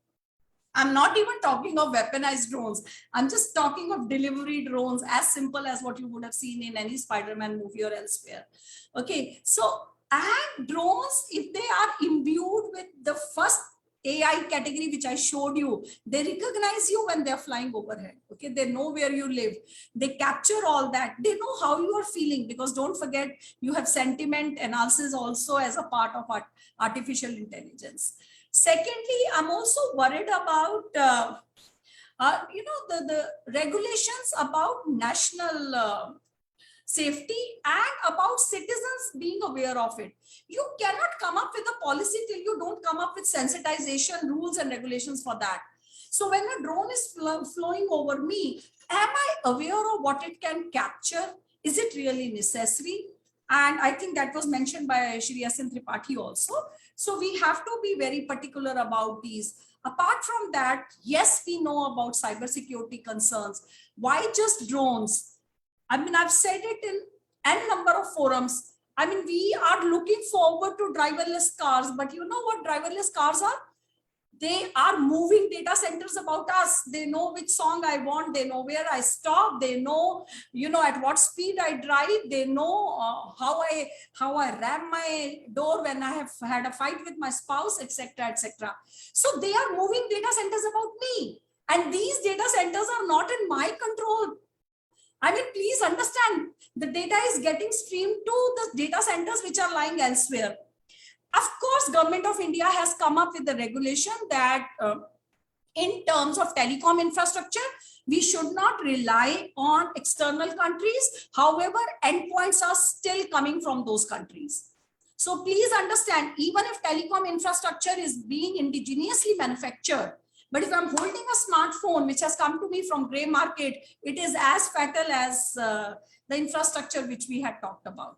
I'm not even talking of weaponized drones. I'm just talking of delivery drones, as simple as what you would have seen in any Spider-Man movie or elsewhere. Okay, so and drones, if they are imbued with the first AI category, which I showed you, they recognize you when they're flying overhead. Okay, they know where you live. They capture all that. They know how you are feeling, because don't forget, you have sentiment analysis also as a part of artificial intelligence. Secondly, I'm also worried about, you know, the regulations about national safety and about citizens being aware of it. You cannot come up with a policy till you don't come up with sensitization rules and regulations for that. So when a drone is flowing over me, am I aware of what it can capture? Is it really necessary? And I think that was mentioned by Shri S and Tripathi also. So we have to be very particular about these. Apart from that, yes, we know about cybersecurity concerns. Why just drones? I mean, I've said it in n number of forums. I mean, we are looking forward to driverless cars, but you know what driverless cars are? They are moving data centers about us. They know which song I want. They know where I stop. They know, you know, at what speed I drive. They know how I ram my door when I have had a fight with my spouse, etc., etc. So they are moving data centers about me, and these data centers are not in my control. I mean, please understand, the data is getting streamed to the data centers which are lying elsewhere. Of course, Government of India has come up with the regulation that in terms of telecom infrastructure, we should not rely on external countries. However, endpoints are still coming from those countries. So please understand, even if telecom infrastructure is being indigenously manufactured, but if I'm holding a smartphone which has come to me from gray market, it is as fatal as the infrastructure which we had talked about.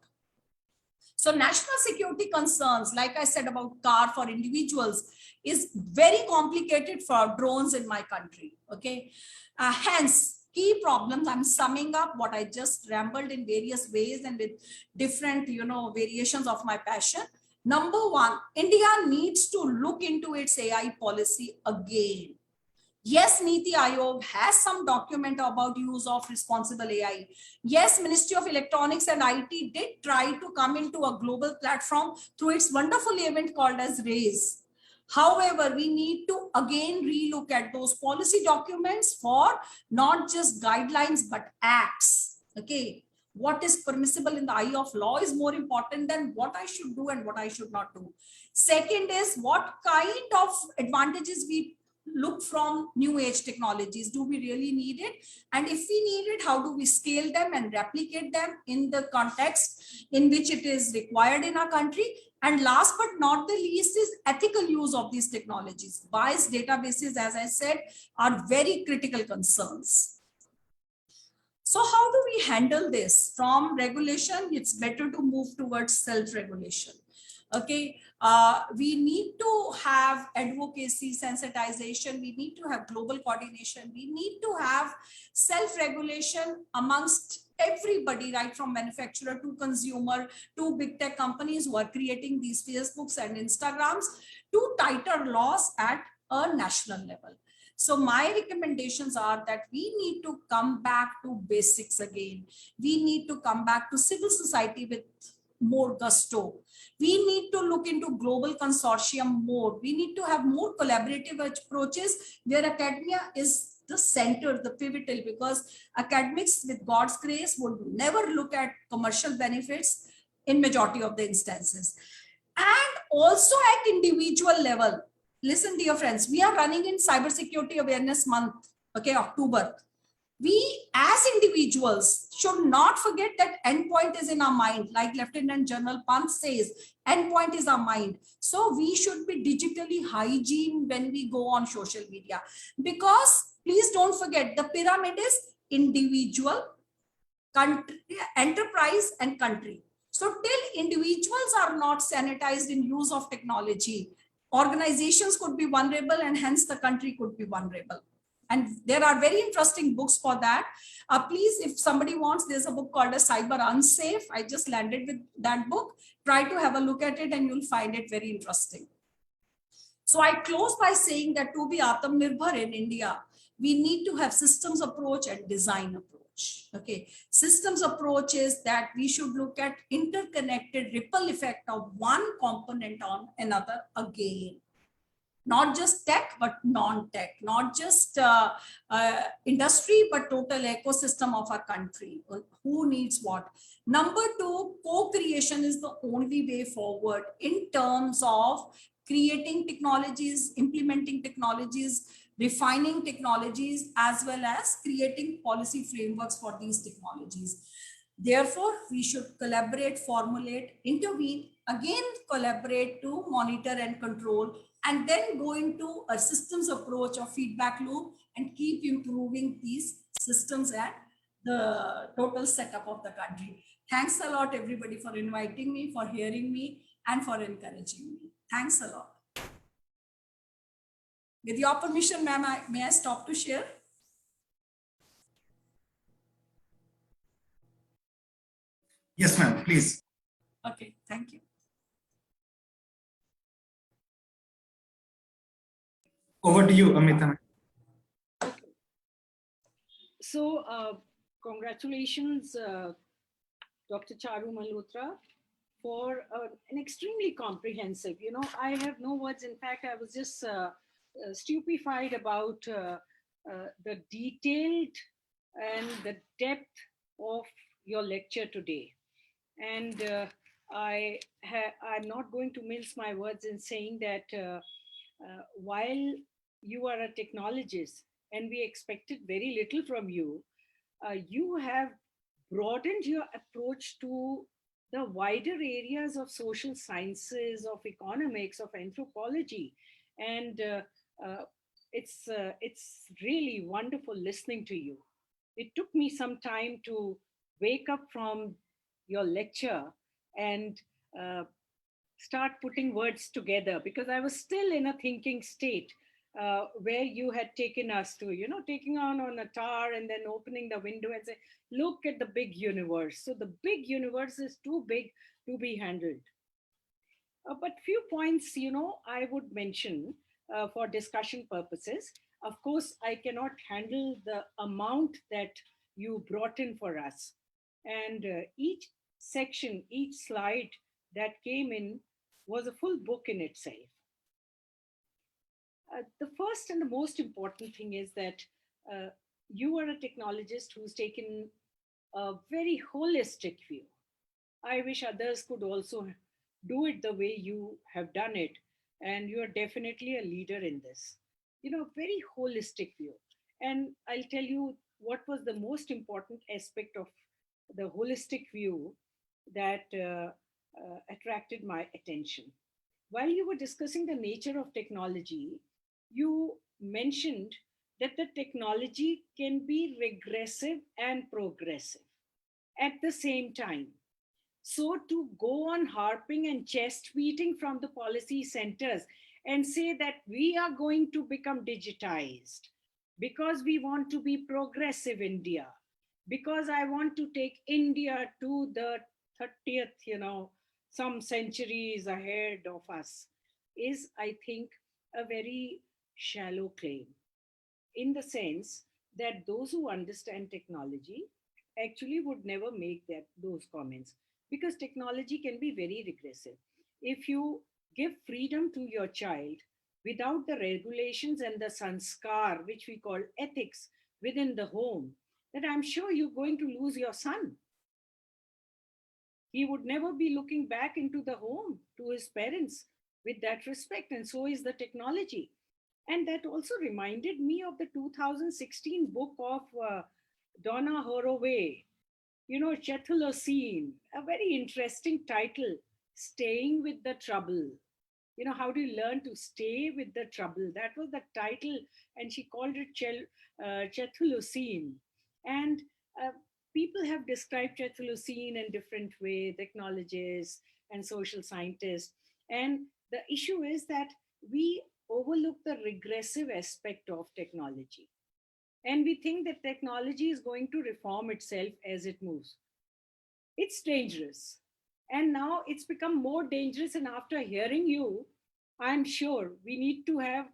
So national security concerns, like I said about car for individuals, is very complicated for drones in my country. Okay, hence key problems. I'm summing up what I just rambled in various ways and with different, you know, variations of my passion. Number one, India needs to look into its AI policy again. Yes, Niti Aayog has some document about use of responsible AI. Yes, Ministry of Electronics and IT did try to come into a global platform through its wonderful event called as RAISE. However, we need to again relook at those policy documents for not just guidelines, but acts. Okay, what is permissible in the eye of law is more important than what I should do and what I should not do. Second is, what kind of advantages we look from new age technologies. Do we really need it? And if we need it, how do we scale them and replicate them in the context in which it is required in our country? And last but not the least is ethical use of these technologies. Biased databases, as I said, are very critical concerns. So how do we handle this? From regulation, it's better to move towards self-regulation. Okay, we need to have advocacy, sensitization. We need to have global coordination. We need to have self-regulation amongst everybody, right from manufacturer to consumer to big tech companies who are creating these Facebooks and Instagrams, to tighter laws at a national level. So my recommendations are that we need to come back to basics again. We need to come back to civil society with more gusto. We need to look into global consortium more. We need to have more collaborative approaches where academia is the center, the pivotal, because academics with God's grace would never look at commercial benefits in majority of the instances. And also at individual level, listen dear friends, we are running in cybersecurity awareness month, okay, October. We as individuals should not forget that endpoint is in our mind. Like Lieutenant General Pant says, endpoint is our mind. So we should be digitally hygiene when we go on social media, because please don't forget the pyramid is individual, country, enterprise and country. So till individuals are not sanitized in use of technology, organizations could be vulnerable and hence the country could be vulnerable. And there are very interesting books for that. Please, if somebody wants, there's a book called a Cyber Unsafe. I just landed with that book. Try to have a look at it and you'll find it very interesting. So I close by saying that to be Atmanirbhar in India, we need to have systems approach and design approach. Okay, systems approach is that we should look at interconnected ripple effect of one component on another again. Not just tech, but non-tech, not just industry, but total ecosystem of our country. Who needs what? Number two, co-creation is the only way forward in terms of creating technologies, implementing technologies, refining technologies, as well as creating policy frameworks for these technologies. Therefore, we should collaborate, formulate, intervene, again collaborate to monitor and control, and then go into a systems approach of feedback loop and keep improving these systems and the total setup of the country. Thanks a lot, everybody, for inviting me, for hearing me, and for encouraging me. Thanks a lot. With your permission, ma'am, may I stop to share? Yes, ma'am, please. Okay, thank you. Over to you, Amita. So, congratulations, Dr. Charu Malhotra, for an extremely comprehensive, I have no words. In fact, I was just stupefied about the detailed and the depth of your lecture today. And I'm not going to mince my words in saying that while you are a technologist and we expected very little from you, you have broadened your approach to the wider areas of social sciences, of economics, of anthropology. And it's really wonderful listening to you. It took me some time to wake up from your lecture and start putting words together, because I was still in a thinking state where you had taken us to, taking on a tower and then opening the window and say, look at the big universe. So the big universe is too big to be handled. But few points, I would mention for discussion purposes. Of course, I cannot handle the amount that you brought in for us. And each section, each slide that came in was a full book in itself. The first and the most important thing is that you are a technologist who's taken a very holistic view. I wish others could also do it the way you have done it. And you are definitely a leader in this. Very holistic view. And I'll tell you what was the most important aspect of the holistic view that attracted my attention. While you were discussing the nature of technology, you mentioned that the technology can be regressive and progressive at the same time. So to go on harping and chest beating from the policy centers and say that we are going to become digitized because we want to be progressive India, because I want to take India to the 30th, some centuries ahead of us, is, I think, a very shallow claim. in the sense that those who understand technology actually would never make those comments, because technology can be very regressive. If you give freedom to your child without the regulations and the sanskar, which we call ethics, within the home, then I'm sure you're going to lose your son. He would never be looking back into the home to his parents with that respect, and so is the technology. And that also reminded me of the 2016 book of Donna Haraway, Chethalocene, a very interesting title, Staying with the Trouble. How do you learn to stay with the trouble? That was the title, and she called it Chethalocene. And people have described Chethalocene in different ways, technologists and social scientists. And the issue is that we overlook the regressive aspect of technology. And we think that technology is going to reform itself as it moves. It's dangerous. And now it's become more dangerous. And after hearing you, I'm sure we need to have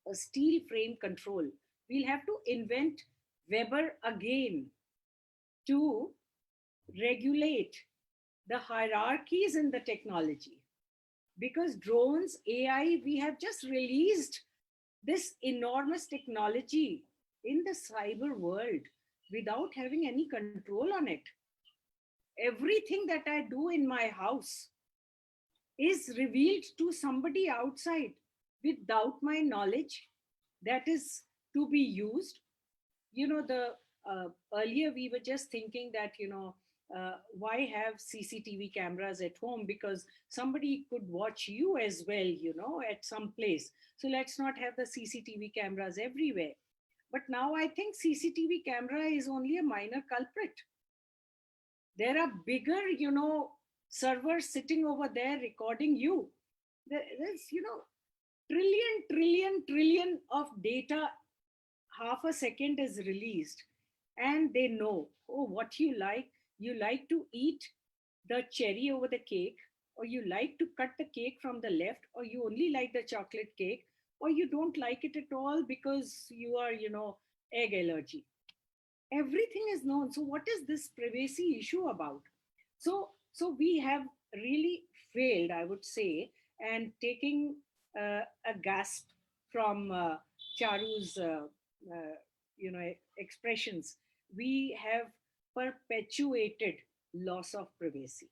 a steel frame control. We'll have to invent Weber again to regulate the hierarchies in the technology. Because drones, AI, we have just released this enormous technology in the cyber world without having any control on it. Everything that I do in my house is revealed to somebody outside without my knowledge. That is to be used. Earlier we were just thinking that, why have CCTV cameras at home? Because somebody could watch you as well, at some place. So let's not have the CCTV cameras everywhere. But now I think CCTV camera is only a minor culprit. There are bigger, servers sitting over there recording you. There's, trillion of data, half a second is released. And they know, what you like. You like to eat the cherry over the cake, or you like to cut the cake from the left, or you only like the chocolate cake, or you don't like it at all because you are, egg allergy. Everything is known. So what is this privacy issue about? So we have really failed, I would say, and taking a gasp from Charu's, expressions, we have perpetuated loss of privacy.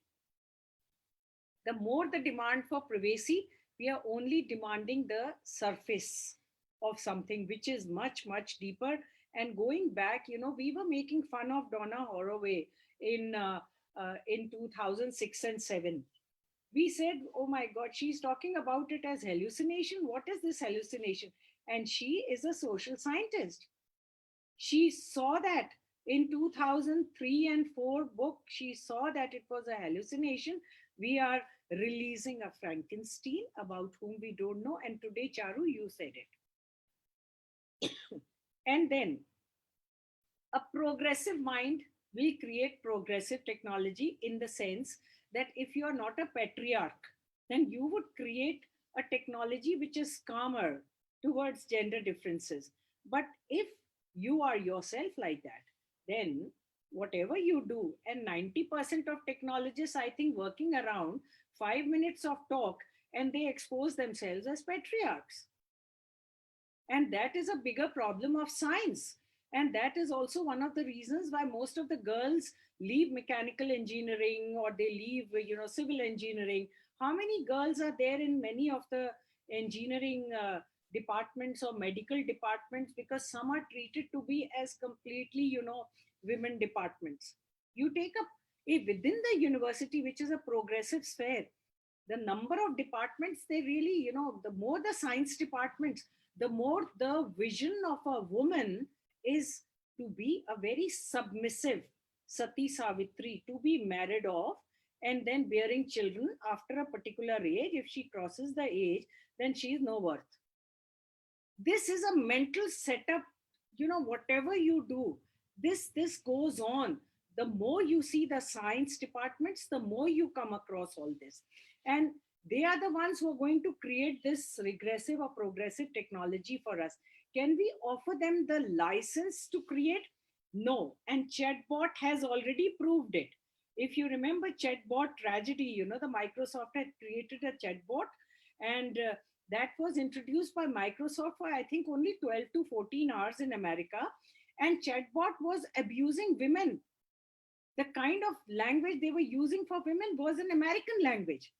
The more the demand for privacy, we are only demanding the surface of something which is much, much deeper. And going back, we were making fun of Donna Haraway in 2006 and 7. We said, oh my God, she's talking about it as hallucination. What is this hallucination? And she is a social scientist. She saw that in 2003 and 4 book, she saw that it was a hallucination. We are releasing a Frankenstein about whom we don't know. And today, Charu, you said it. And then a progressive mind will create progressive technology, in the sense that if you are not a patriarch, then you would create a technology which is calmer towards gender differences. But if you are yourself like that, then whatever you do, and 90% of technologists, I think, working around 5 minutes of talk, and they expose themselves as patriarchs. And that is a bigger problem of science. And that is also one of the reasons why most of the girls leave mechanical engineering, or they leave, civil engineering. How many girls are there in many of the engineering departments or medical departments? Because some are treated to be as completely, women departments. You take up within the university, which is a progressive sphere, the number of departments, they really, the more the science departments, the more the vision of a woman is to be a very submissive Sati Savitri, to be married off and then bearing children after a particular age. If she crosses the age, then she is no worth. This is a mental setup, whatever you do, this goes on. The more you see the science departments, the more you come across all this. And they are the ones who are going to create this regressive or progressive technology for us. can we offer them the license to create? No. And chatbot has already proved it. If you remember chatbot tragedy, the Microsoft had created a chatbot, and that was introduced by Microsoft for, I think, only 12 to 14 hours in America. And chatbot was abusing women. The kind of language they were using for women was an American language,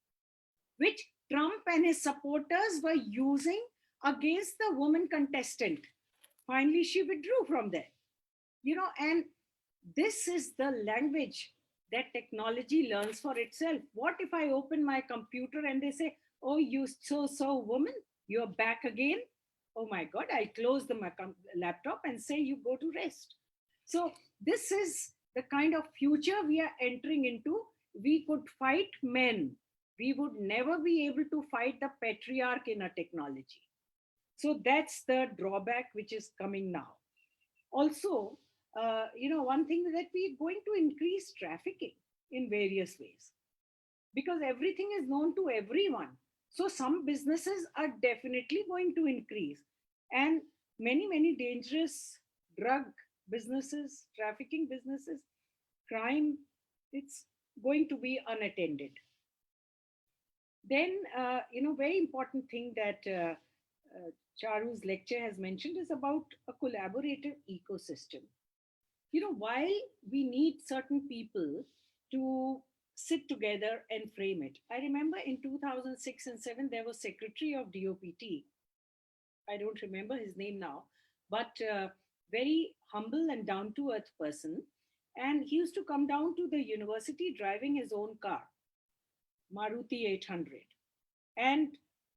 which Trump and his supporters were using against the woman contestant. Finally, she withdrew from there. And this is the language that technology learns for itself. What if I open my computer and they say, oh, you so woman, you're back again? Oh my God, I close the laptop and say you go to rest. So this is the kind of future we are entering into. We could fight men. We would never be able to fight the patriarch in a technology. So that's the drawback which is coming now. Also, one thing that we're going to increase trafficking in various ways, because everything is known to everyone. So some businesses are definitely going to increase, and many dangerous drug businesses, trafficking businesses, crime, it's going to be unattended. Then, very important thing that Charu's lecture has mentioned is about a collaborative ecosystem. While we need certain people to sit together and frame it. I remember in 2006 and 7, there was Secretary of DOPT. I don't remember his name now, but very humble and down-to-earth person. And he used to come down to the university driving his own car, Maruti 800. And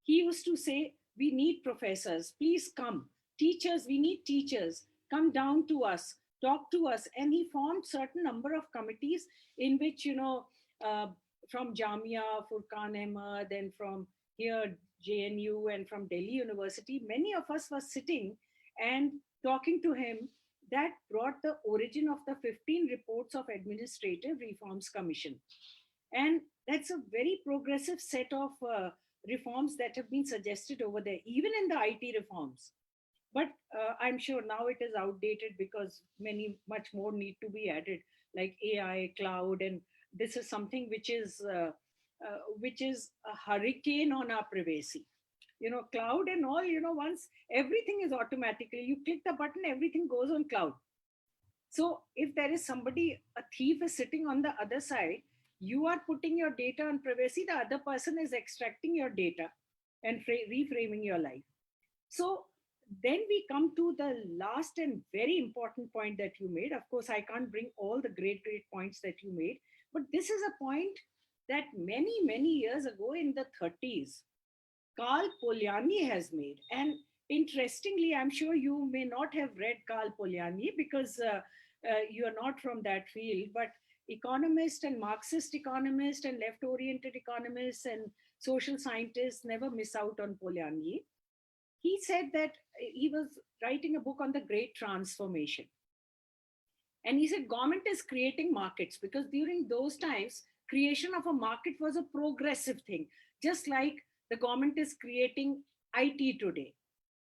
he used to say, we need professors, please come. Teachers, we need teachers, come down to us, talk to us. And he formed certain number of committees in which, from Jamia, Furqan Ahmad, then from here, JNU, and from Delhi University, many of us were sitting and talking to him. That brought the origin of the 15 reports of Administrative Reforms Commission. And that's a very progressive set of reforms that have been suggested over there, even in the IT reforms. But I'm sure now it is outdated because much more need to be added, like AI, cloud, and this is something which is a hurricane on our privacy. Cloud and all, once everything is automatically, you click the button, everything goes on cloud. So if there is somebody, a thief is sitting on the other side, you are putting your data on privacy, the other person is extracting your data and reframing your life. So then we come to the last and very important point that you made. Of course, I can't bring all the great points that you made, but this is a point that many years ago in the 30s, Karl Polanyi has made. And interestingly, I'm sure you may not have read Karl Polanyi because you are not from that field, but economists and Marxist economists and left-oriented economists and social scientists never miss out on Polanyi. He said that he was writing a book on the Great Transformation. And he said government is creating markets because during those times, creation of a market was a progressive thing, just like the government is creating IT today.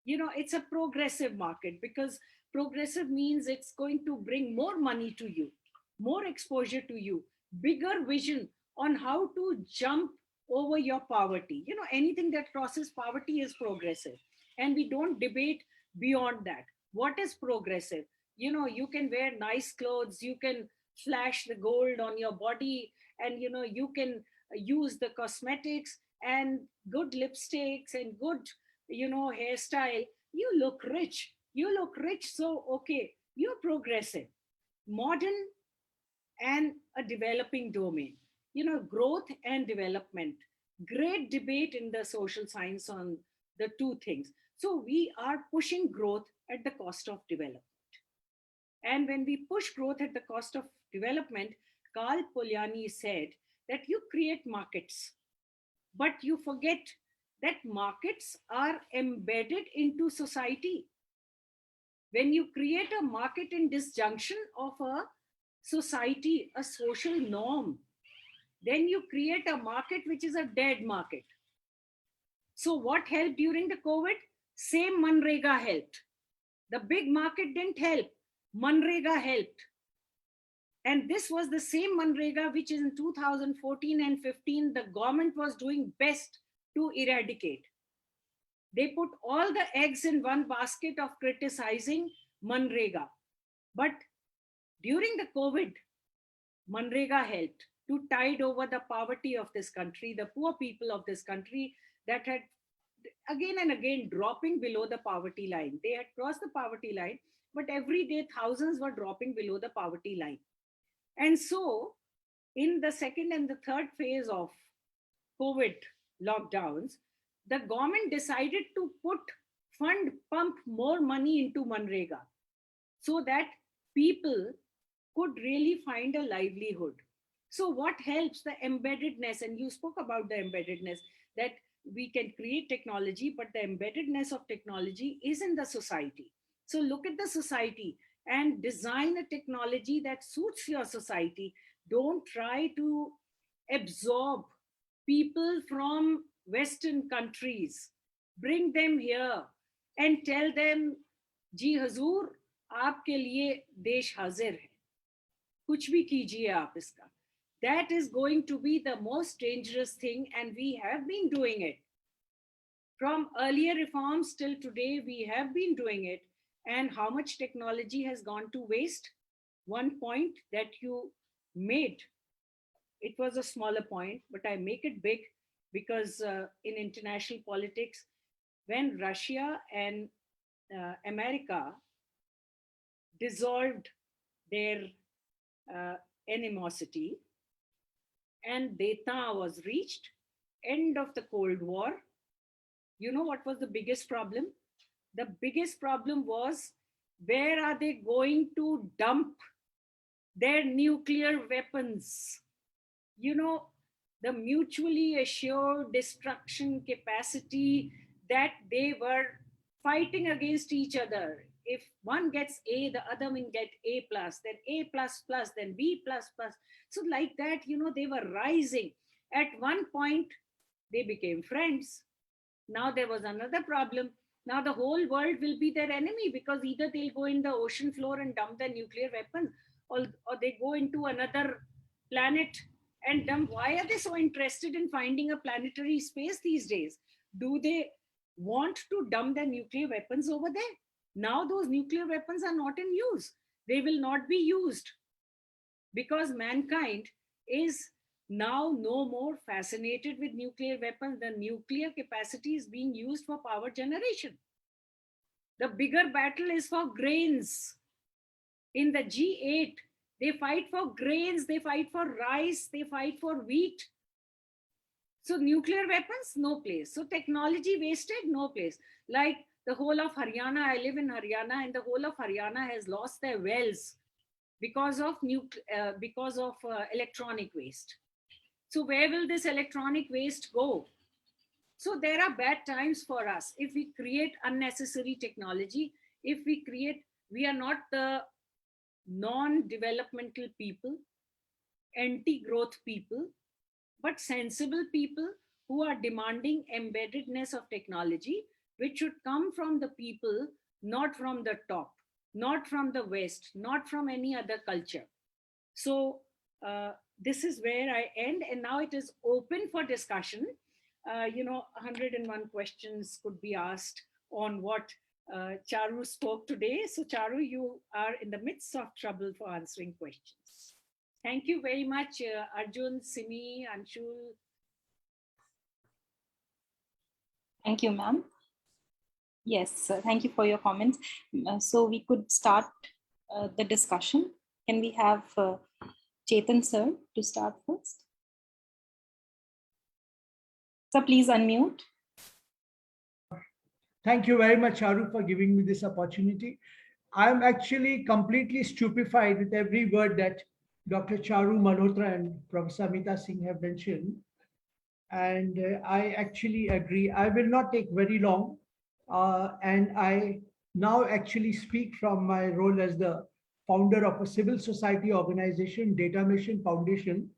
It's a progressive market because progressive means it's going to bring more money to you, more exposure to you, bigger vision on how to jump over your poverty. Anything that crosses poverty is progressive. And we don't debate beyond that. What is progressive? You can wear nice clothes, you can flash the gold on your body, and you can use the cosmetics and good lipsticks and good hairstyle. You look rich, so okay, you're progressive. Modern and a developing domain, growth and development. Great debate in the social science on the two things. So we are pushing growth at the cost of development. And when we push growth at the cost of development, Karl Polanyi said that you create markets, but you forget that markets are embedded into society. When you create a market in disjunction of a society, a social norm, then you create a market which is a dead market. So what helped during the COVID? Same Manrega helped. The big market didn't help. Manrega helped. And this was the same Manrega which in 2014 and 15, the government was doing best to eradicate. They put all the eggs in one basket of criticizing Manrega. But during the COVID, Manrega helped to tide over the poverty of this country, the poor people of this country that had again and again dropping below the poverty line. They had crossed the poverty line, but every day thousands were dropping below the poverty line. And so in the second and the third phase of COVID lockdowns, the government decided to pump more money into Manrega so that people could really find a livelihood. So what helps? The embeddedness, and you spoke about the embeddedness, that we can create technology, but the embeddedness of technology is in the society. So look at the society and design a technology that suits your society. Don't try to absorb people from Western countries. Bring them here and tell them, जी हजूर, आपके लिए देश हाजिर है. कुछ भी कीजिए आप इसका. That is going to be the most dangerous thing, and we have been doing it. From earlier reforms till today, we have been doing it. And how much technology has gone to waste? One point that you made, it was a smaller point, but I make it big because in international politics, when Russia and America dissolved their animosity and Deta was reached, end of the Cold War, you know what was the biggest problem? The biggest problem was, where are they going to dump their nuclear weapons? You know, the mutually assured destruction capacity that they were fighting against each other. If one gets A, the other will get A plus, then A plus plus, then B plus plus. So like that, you know, they were rising. At one point, they became friends. Now there was another problem. Now the whole world will be their enemy, because either they'll go in the ocean floor and dump their nuclear weapons, or they go into another planet and dump. Why are they so interested in finding a planetary space these days? Do they want to dump their nuclear weapons over there? Now those nuclear weapons are not in use. They will not be used because mankind is now no more fascinated with nuclear weapons. The nuclear capacity is being used for power generation. The bigger battle is for grains. In the G8, they fight for grains, they fight for rice, they fight for wheat. So nuclear weapons, no place. So technology wasted, no place. Like the whole of Haryana, I live in Haryana, and the whole of Haryana has lost their wells because of electronic waste. So where will this electronic waste go? So there are bad times for us if we create unnecessary technology. If we are not the non-developmental people, anti-growth people, but sensible people who are demanding embeddedness of technology, which should come from the people, not from the top, not from the West, not from any other culture. So this is where I end, and now it is open for discussion. 101 questions could be asked on what Charu spoke today. So Charu, you are in the midst of trouble for answering questions. Thank you very much, Arjun, Simi, Anshul. Thank you, ma'am. Yes, thank you for your comments. So we could start the discussion. Can we have Chetan sir to start first? So please unmute. Thank you very much, Charu, for giving me this opportunity. I'm actually completely stupefied with every word that Dr. Charu Malhotra and Professor Amita Singh have mentioned. And I actually agree. I will not take very long. And I now actually speak from my role as the founder of a civil society organization, Datamation Foundation,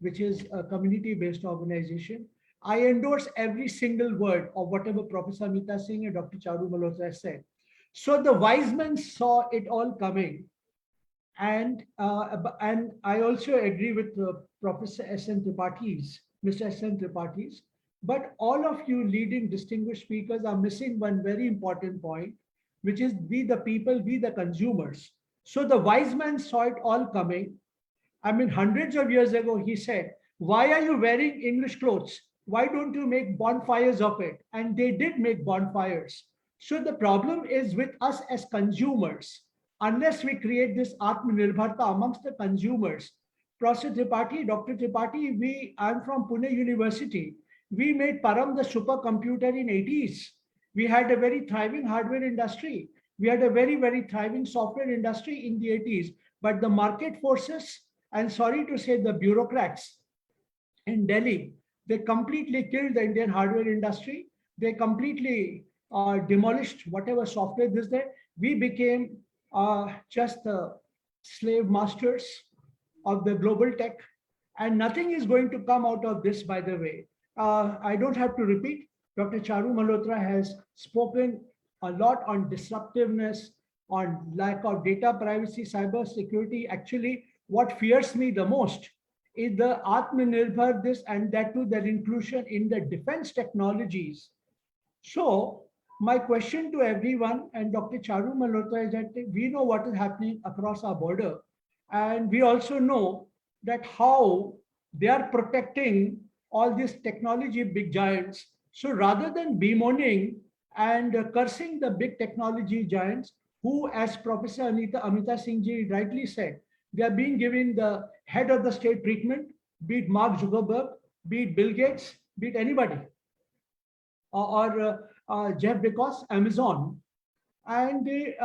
which is a community-based organization. I endorse every single word of whatever Professor Amita Singh and Dr. Charu Malhotra said. So the wise men saw it all coming. And I also agree with Professor S.N. Tripathi, Mr. S.N. Tripathi. But all of you leading distinguished speakers are missing one very important point, which is we the people, we the consumers. So the wise man saw it all coming. I mean, hundreds of years ago, he said, why are you wearing English clothes? Why don't you make bonfires of it? And they did make bonfires. So the problem is with us as consumers. Unless we create this Atmanirbharta amongst the consumers. Professor Tripathi, Dr. Tripathi, I'm from Pune University. We made Param the supercomputer in 80s. We had a very thriving hardware industry. We had a very, very thriving software industry in the 80s. But the market forces, and sorry to say the bureaucrats in Delhi, they completely killed the Indian hardware industry. They completely demolished whatever software this there. We became just the slave masters of the global tech. And nothing is going to come out of this, by the way. I don't have to repeat. Dr. Charu Malhotra has spoken a lot on disruptiveness, on lack of data privacy, cyber security. Actually, what fears me the most is the Atmanirbhar this and that too, their inclusion in the defense technologies. So my question to everyone and Dr. Charu Malhotra is that we know what is happening across our border. And we also know that how they are protecting all these technology big giants. So rather than bemoaning and cursing the big technology giants, who, as Professor Amita Singh ji rightly said, they are being given the head of the state treatment, be it Mark Zuckerberg, be it Bill Gates, be it anybody, or Jeff Bezos, Amazon. And we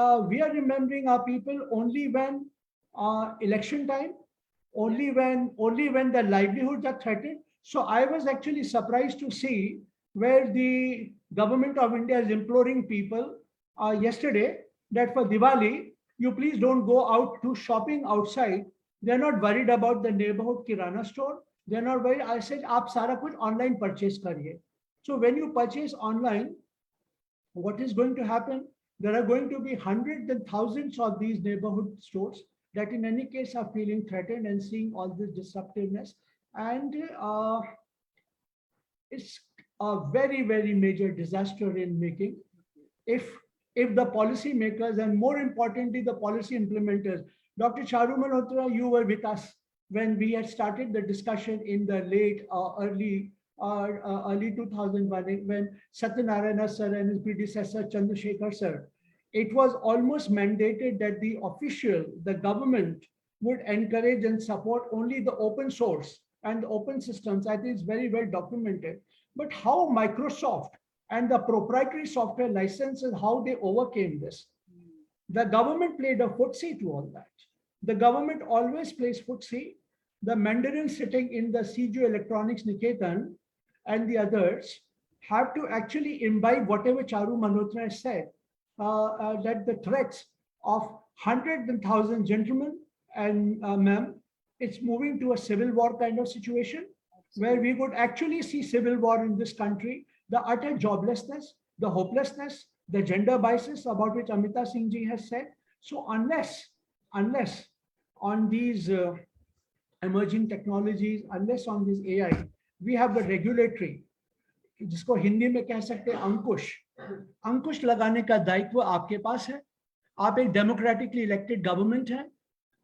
are remembering our people only when election time, only when their livelihoods are threatened. So I was actually surprised to see where the government of India is imploring people yesterday that for Diwali, you please don't go out to shopping outside. They're not worried about the neighborhood kirana store. They're not worried. I said, aap sara kuch online purchase kariye. So when you purchase online, what is going to happen? There are going to be hundreds and thousands of these neighborhood stores that in any case are feeling threatened and seeing all this disruptiveness. And it's a very, very major disaster in making. If the policy makers and more importantly, the policy implementers, Dr. Charu Malhotra, you were with us when we had started the discussion in the late, early 2001, when Satyanarayana sir and his predecessor Chandrasekhar sir, it was almost mandated that the official, the government would encourage and support only the open source and the open systems. I think it's very well documented. But how Microsoft and the proprietary software licenses, how they overcame this. The government played a footsie to all that. The government always plays footsie. The Mandarin sitting in the CGO Electronics Niketan and the others have to actually imbibe whatever Charu Malhotra has said, that the threats of hundreds and thousands gentlemen and ma'am, it's moving to a civil war kind of situation where we would actually see civil war in this country, the utter joblessness, the hopelessness, the gender biases about which Amita Singh ji has said. So unless on these emerging technologies, unless on this AI, we have the regulatory, जिसको हिंदी में कह सकते हैं अंकुश लगाने का दायित्व आपके पास है. आप एक democratically elected government है.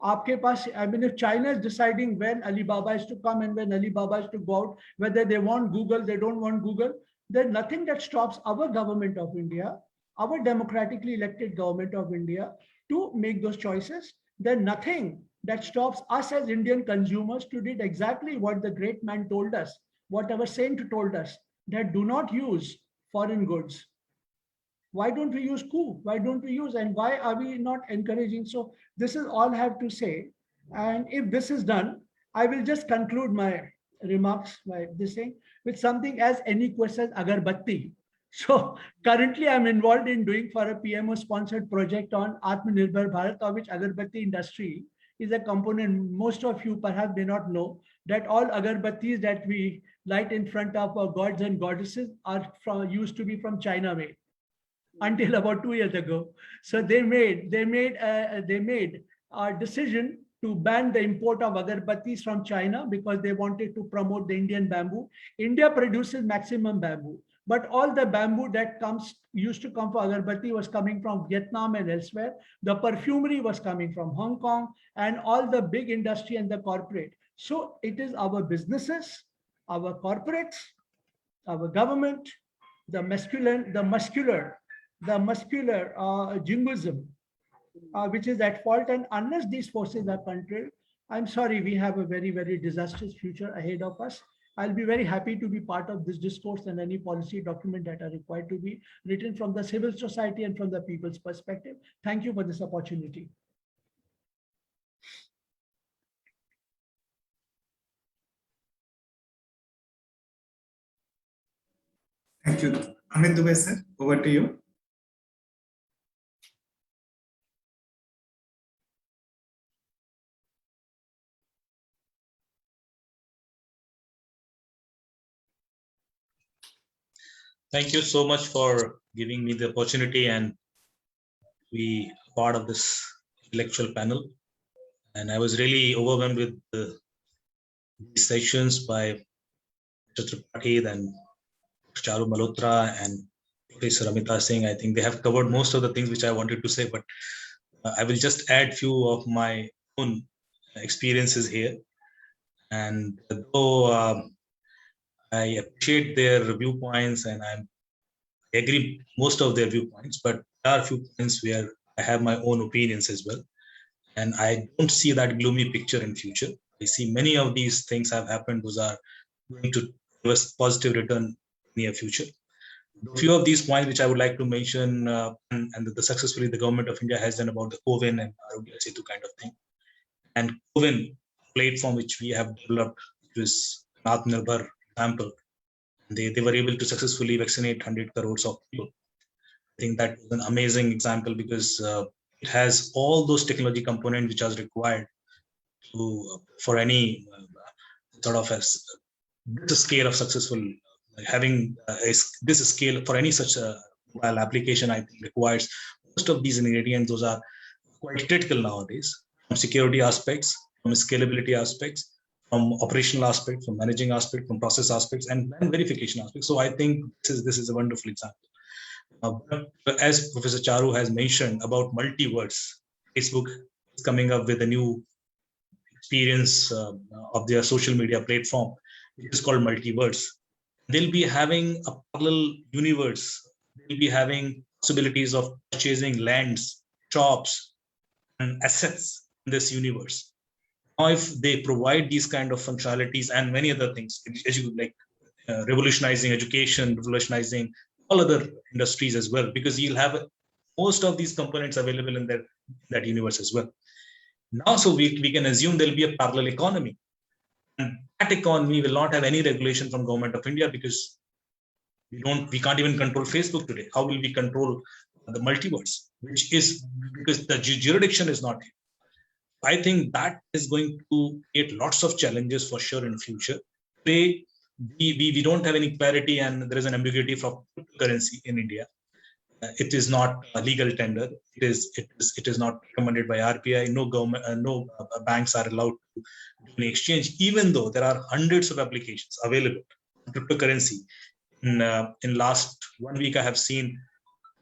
आपके पास, I mean, if China is deciding when Alibaba is to come and when Alibaba is to go out, whether they want Google, they don't want Google, there's nothing that stops our government of India, our democratically elected government of India to make those choices. There's nothing that stops us as Indian consumers to do exactly what the great man told us, what our saint told us, that do not use foreign goods. Why don't we use coup? Why don't we use, and why are we not encouraging? So this is all I have to say. And if this is done, I will just conclude my remarks by this thing with something as innocuous as agarbatti. So currently I'm involved in doing for a PMO sponsored project on Atmanirbhar Bharat, of which agarbatti industry is a component. Most of you perhaps may not know that all agarbattis that we light in front of our gods and goddesses are used to be from China way. until about 2 years ago. So they made a decision to ban the import of agarbattis from China because they wanted to promote the Indian bamboo. India produces maximum bamboo, but all the bamboo that used to come for agarbatti was coming from Vietnam and elsewhere. The perfumery was coming from Hong Kong and all the big industry and the corporate. So it is our businesses, our corporates, our government, the muscular jingoism, which is at fault. And unless these forces are controlled, I'm sorry, we have a very, very disastrous future ahead of us. I'll be very happy to be part of this discourse and any policy document that are required to be written from the civil society and from the people's perspective. Thank you for this opportunity. Thank you. Amit Dubey, sir, over to you. Thank you so much for giving me the opportunity and be part of this intellectual panel. And I was really overwhelmed with these sessions by Mr. Tripathi and Charu Malhotra and Professor Amita Singh. I think they have covered most of the things which I wanted to say, but I will just add few of my own experiences here. And though I appreciate their viewpoints and I agree most of their viewpoints, but there are a few points where I have my own opinions as well. And I don't see that gloomy picture in future. I see many of these things have happened, those are going to give us positive return in near future. A few of these points which I would like to mention, and the successfully the government of India has done about the CoWIN and Setu kind of thing. And CoWIN platform which we have developed, which is Atmanirbhar example, they were able to successfully vaccinate 100 crores of people. I think that was an amazing example because it has all those technology components which are required for any sort of this scale of successful having this scale for any such mobile application. I think requires most of these ingredients. Those are quite critical nowadays, from security aspects, from scalability aspects, from operational aspect, from managing aspect, from process aspects, and verification aspects. So I think this is a wonderful example. But as Professor Charu has mentioned about multi-words, Facebook is coming up with a new experience of their social media platform, which is called multi-words. They'll be having a parallel universe. They'll be having possibilities of purchasing lands, shops, and assets in this universe. Now, if they provide these kind of functionalities and many other things, as you like, revolutionizing education, revolutionizing all other industries as well, because you'll have most of these components available in that universe as well. Now, so we can assume there'll be a parallel economy. And that economy will not have any regulation from government of India because we can't even control Facebook today. How will we control the multiverse, which is because the jurisdiction is not here. I think that is going to create lots of challenges for sure in future. Today, we don't have any clarity and there is an ambiguity for currency in India. It is not a legal tender. It is not recommended by RBI. No government, no banks are allowed to do an exchange, even though there are hundreds of applications available on cryptocurrency. In last 1 week, I have seen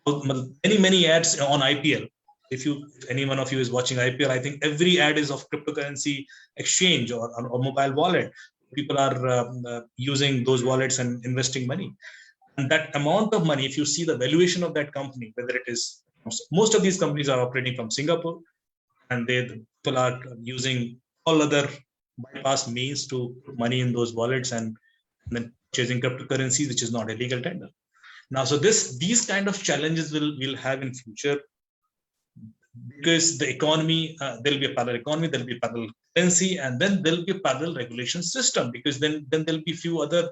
many ads on IPL. If any one of you is watching IPL, I think every ad is of cryptocurrency exchange or mobile wallet. People are using those wallets and investing money. And that amount of money, if you see the valuation of that company, whether it is, most of these companies are operating from Singapore, and people are using all other bypass means to put money in those wallets and then purchasing cryptocurrency, which is not a legal tender. Now, so these kind of challenges we'll have in future, because the economy, there'll be a parallel economy, there'll be a parallel currency, and then there'll be a parallel regulation system, because then there'll be few other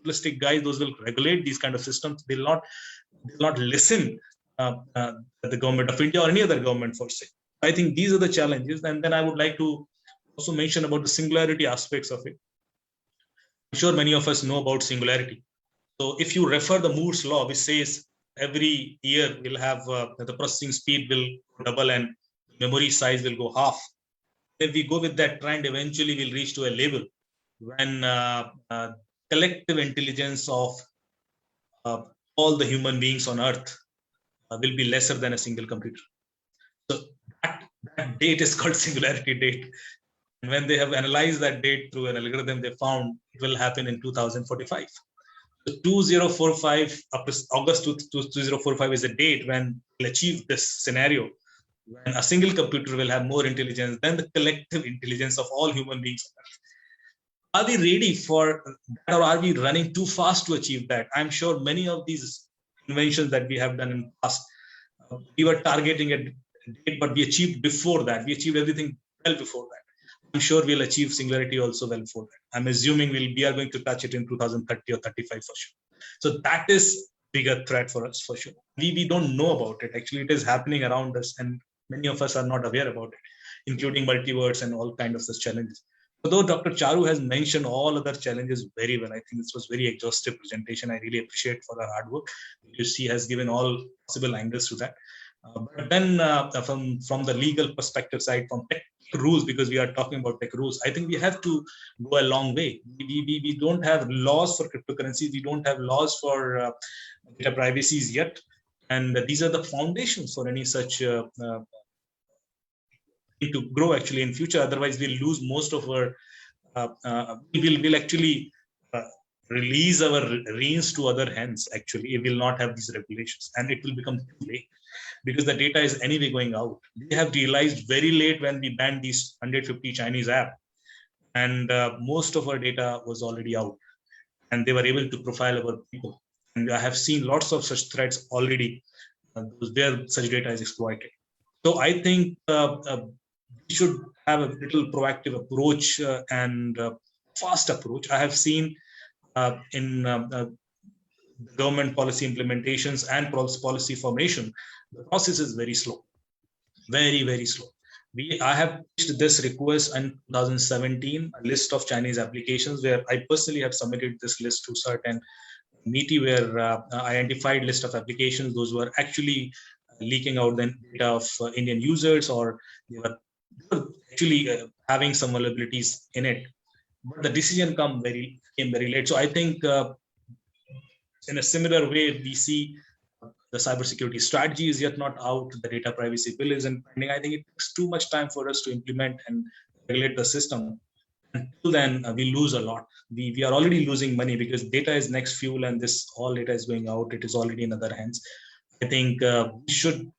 holistic guys, those will regulate these kind of systems. They'll not listen the government of India or any other government for say. I think these are the challenges. And then I would like to also mention about the singularity aspects of it. I'm sure many of us know about singularity. So if you refer the Moore's law, which says every year we'll have the processing speed will double and memory size will go half. If we go with that trend, eventually we'll reach to a level when collective intelligence of all the human beings on earth will be lesser than a single computer. So that date is called singularity date. And when they have analyzed that date through an algorithm, they found it will happen in 2045. So 2045, up to August 2045 is a date when we'll achieve this scenario, when a single computer will have more intelligence than the collective intelligence of all human beings. Are we ready for that, or are we running too fast to achieve that? I'm sure many of these inventions that we have done in the past, we were targeting a date, but we achieved before that. We achieved everything well before that. I'm sure we'll achieve singularity also well before that. I'm assuming we are going to touch it in 2030 or 35 for sure. So that is bigger threat for us for sure. We don't know about it. Actually, it is happening around us, and many of us are not aware about it, including multiverse and all kinds of such challenges. Although Dr. Charu has mentioned all other challenges very well, I think this was very exhaustive presentation. I really appreciate for her hard work. She has given all possible angles to that. But then from the legal perspective side, from tech rules, because we are talking about tech rules, I think we have to go a long way. We don't have laws for cryptocurrencies. We don't have laws for data privacies yet. And these are the foundations for any such to grow actually in future. Otherwise, we'll lose most of our, we'll actually release our reins to other hands. Actually, it will not have these regulations, and it will become too late because the data is anyway going out. We have realized very late when we banned these 150 Chinese apps, and most of our data was already out, and they were able to profile our people. And I have seen lots of such threats already where such data is exploited. So I think we should have a little proactive approach and fast approach. I have seen in government policy implementations and policy formation, the process is very slow, very, very slow. I have pushed this request in 2017, a list of Chinese applications where I personally have submitted this list to certain MITI, where I identified list of applications. Those were actually leaking out the data of Indian users, or they were actually having some vulnerabilities in it. But the decision came very late. So I think in a similar way, we see the cybersecurity strategy is yet not out. The data privacy bill isn't pending. I think it takes too much time for us to implement and regulate the system. Until then, we lose a lot. We are already losing money because data is next fuel, and this all data is going out. It is already in other hands. I think we should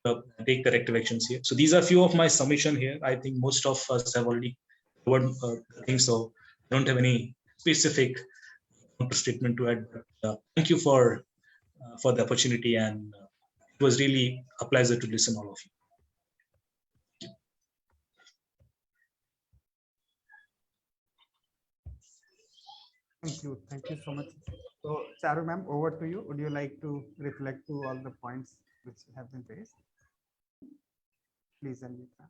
take corrective actions here. So these are a few of my submission here. I think most of us have already covered things, so I don't have any specific statement to add. But, thank you for the opportunity, and it was really a pleasure to listen to all of you. Thank you so much. So Charu ma'am, over to you. Would you like to reflect to all the points which have been raised? Please, Amita.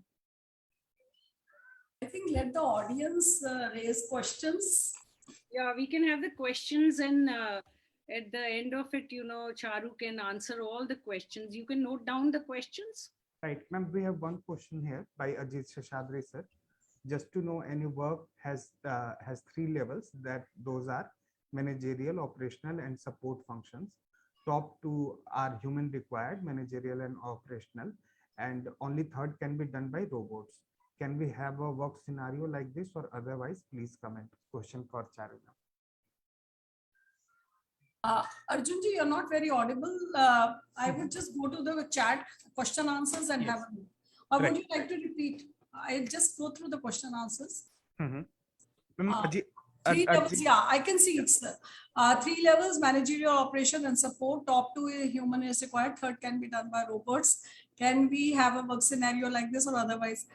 I think let the audience raise questions. Yeah, we can have the questions, and at the end of it, Charu can answer all the questions. You can note down the questions. Right, ma'am, we have one question here by Ajit Shashadri sir. Just to know, any work has 3 levels, that those are managerial, operational, and support functions. Top 2 are human required, managerial and operational, and only third can be done by robots. Can we have a work scenario like this, or otherwise? Please comment. Question for Charu. Arjunji, you're not very audible. I would just go to the chat, question answers, and have a, or would you like to repeat? I'll just go through the question answers. 3 levels, yeah, I can see it's 3 levels: managerial, operation, and support. Top 2 human is required. Third can be done by robots. Can we have a work scenario like this, or otherwise?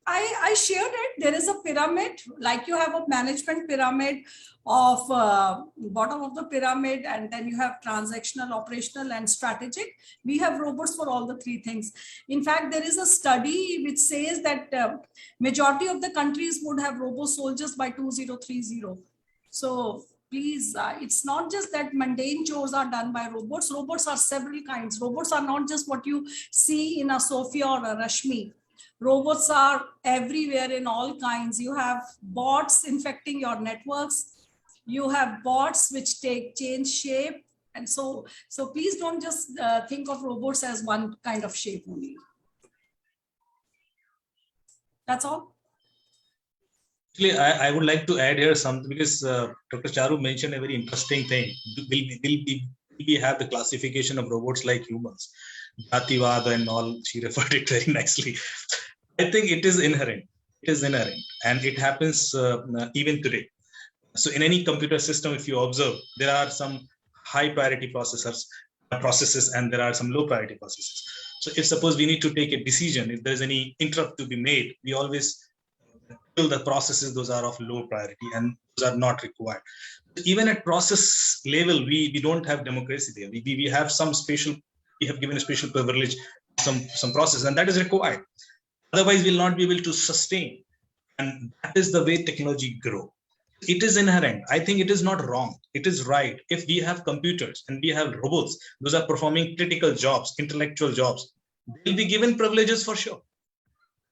I shared it. There is a pyramid, like you have a management pyramid of bottom of the pyramid, and then you have transactional, operational, and strategic. We have robots for all the 3 things. In fact, there is a study which says that majority of the countries would have robo soldiers by 2030. So Please, it's not just that mundane chores are done by robots. Robots are several kinds. Robots are not just what you see in a Sophia or a Rashmi. Robots are everywhere in all kinds. You have bots infecting your networks. You have bots which change shape. And so please don't just think of robots as one kind of shape only. That's all. Actually, I would like to add here something, because Dr. Charu mentioned a very interesting thing. Will we have the classification of robots like humans? Jativad and all, she referred it very nicely. I think it is inherent. It is inherent, and it happens even today. So in any computer system, if you observe, there are some high priority processes, and there are some low priority processes. So if suppose we need to take a decision, if there's any interrupt to be made, we always tell the processes those are of low priority and those are not required. Even at process level, we don't have democracy there. We have some special, we have given a special privilege, some process, and that is required. Otherwise, we'll not be able to sustain. And that is the way technology grow. It is inherent. I think it is not wrong. It is right. If we have computers and we have robots, those are performing critical jobs, intellectual jobs, they'll be given privileges for sure.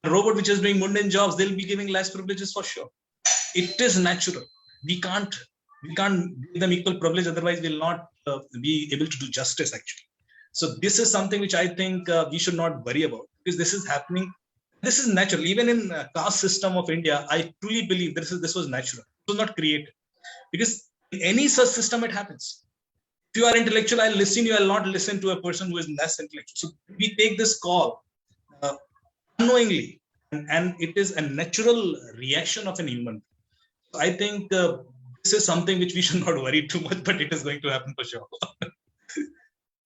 A robot which is doing mundane jobs, they'll be giving less privileges for sure. It is natural. We can't give them equal privilege. Otherwise, we'll not be able to do justice actually. So this is something which I think we should not worry about, because this is happening. This is natural. Even in caste system of India, I truly believe this was natural. It was not created, because in any such system it happens. If you are intellectual, I'll listen. You will not listen to a person who is less intellectual. So we take this call unknowingly, and it is a natural reaction of an human. So I think this is something which we should not worry too much, but it is going to happen for sure.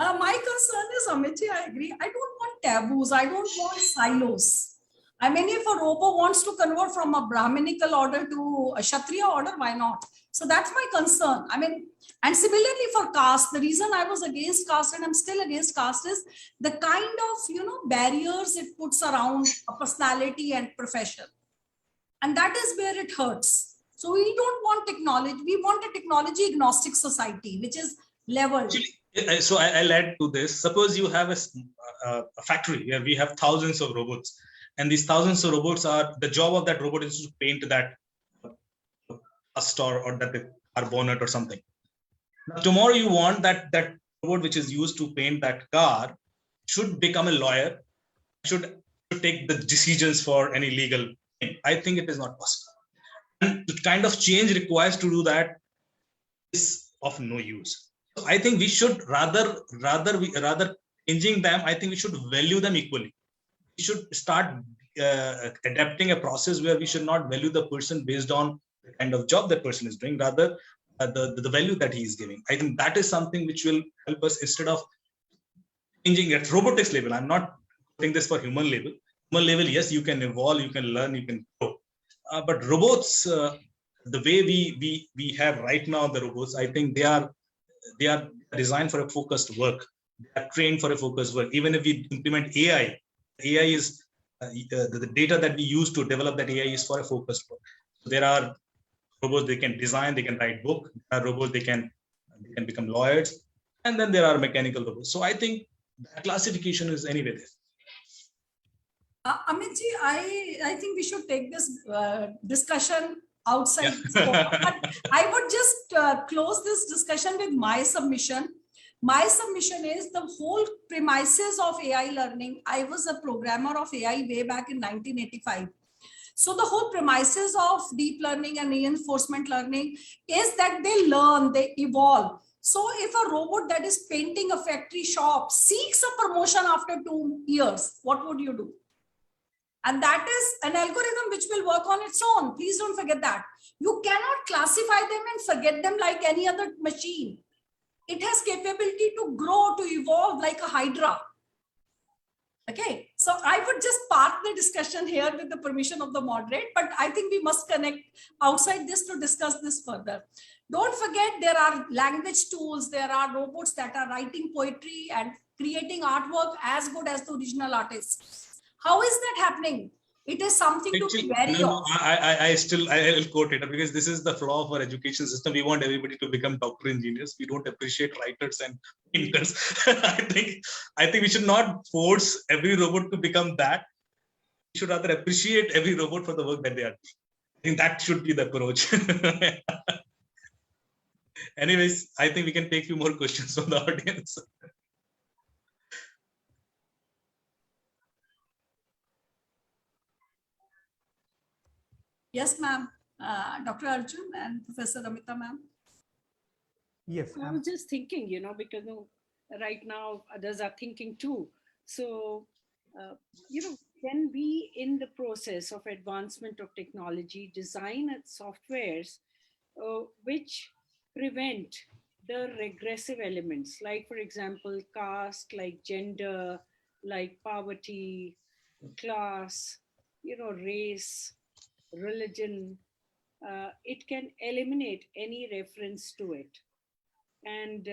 My concern is, Amit, I agree. I don't want taboos. I don't want silos. I mean, if a robot wants to convert from a Brahminical order to a Kshatriya order, why not? So that's my concern. I mean, and similarly for caste, the reason I was against caste and I'm still against caste is the kind of, barriers it puts around a personality and profession. And that is where it hurts. So we don't want technology. We want a technology agnostic society, which is leveled. So I'll add to this. Suppose you have a factory where we have thousands of robots, and these thousands of robots are, the job of that robot is to paint that dust or that car bonnet or something. Now, tomorrow you want that robot which is used to paint that car should become a lawyer, should take the decisions for any legal thing. I think it is not possible. And the kind of change requires to do that is of no use. So I think we should rather changing them, I think we should value them equally. We should start adapting a process where we should not value the person based on the kind of job that person is doing, rather the value that he is giving. I think that is something which will help us, instead of changing at robotics level. I'm not putting this for human level. Human level, yes, you can evolve, you can learn, you can grow. But robots, the way we have right now, the robots, I think they are designed for a focused work. They are trained for a focused work. Even if we implement AI is the data that we use to develop that AI is for a focused work. So there are robots, they can design, they can write book. There are robots, they can become lawyers, and then there are mechanical robots. So I think that classification is anyway there. Amitji, I think we should take this discussion outside. Yeah. I would just close this discussion with my submission. My submission is the whole premises of AI learning. I was a programmer of AI way back in 1985. So the whole premises of deep learning and reinforcement learning is that they learn, they evolve. So if a robot that is painting a factory shop seeks a promotion after 2 years, what would you do? And that is an algorithm which will work on its own. Please don't forget that. You cannot classify them and forget them like any other machine. It has capability to grow, to evolve like a hydra. Okay, so I would just park the discussion here with the permission of the moderator, but I think we must connect outside this to discuss this further. Don't forget, there are language tools, there are robots that are writing poetry and creating artwork as good as the original artists. How is that happening? It is something to be Actually, wary of. I'll quote it because this is the flaw of our education system. We want everybody to become doctor engineers. We don't appreciate writers and painters. I think we should not force every robot to become that. We should rather appreciate every robot for the work that they are doing. I think that should be the approach. Anyways, I think we can take a few more questions from the audience. Yes, ma'am. Dr. Arjun and Professor Amita, ma'am. Yes. I was just thinking, because right now others are thinking too. So, can we, in the process of advancement of technology, design softwares which prevent the regressive elements, like, for example, caste, like gender, like poverty, class, race, religion. It can eliminate any reference to it. And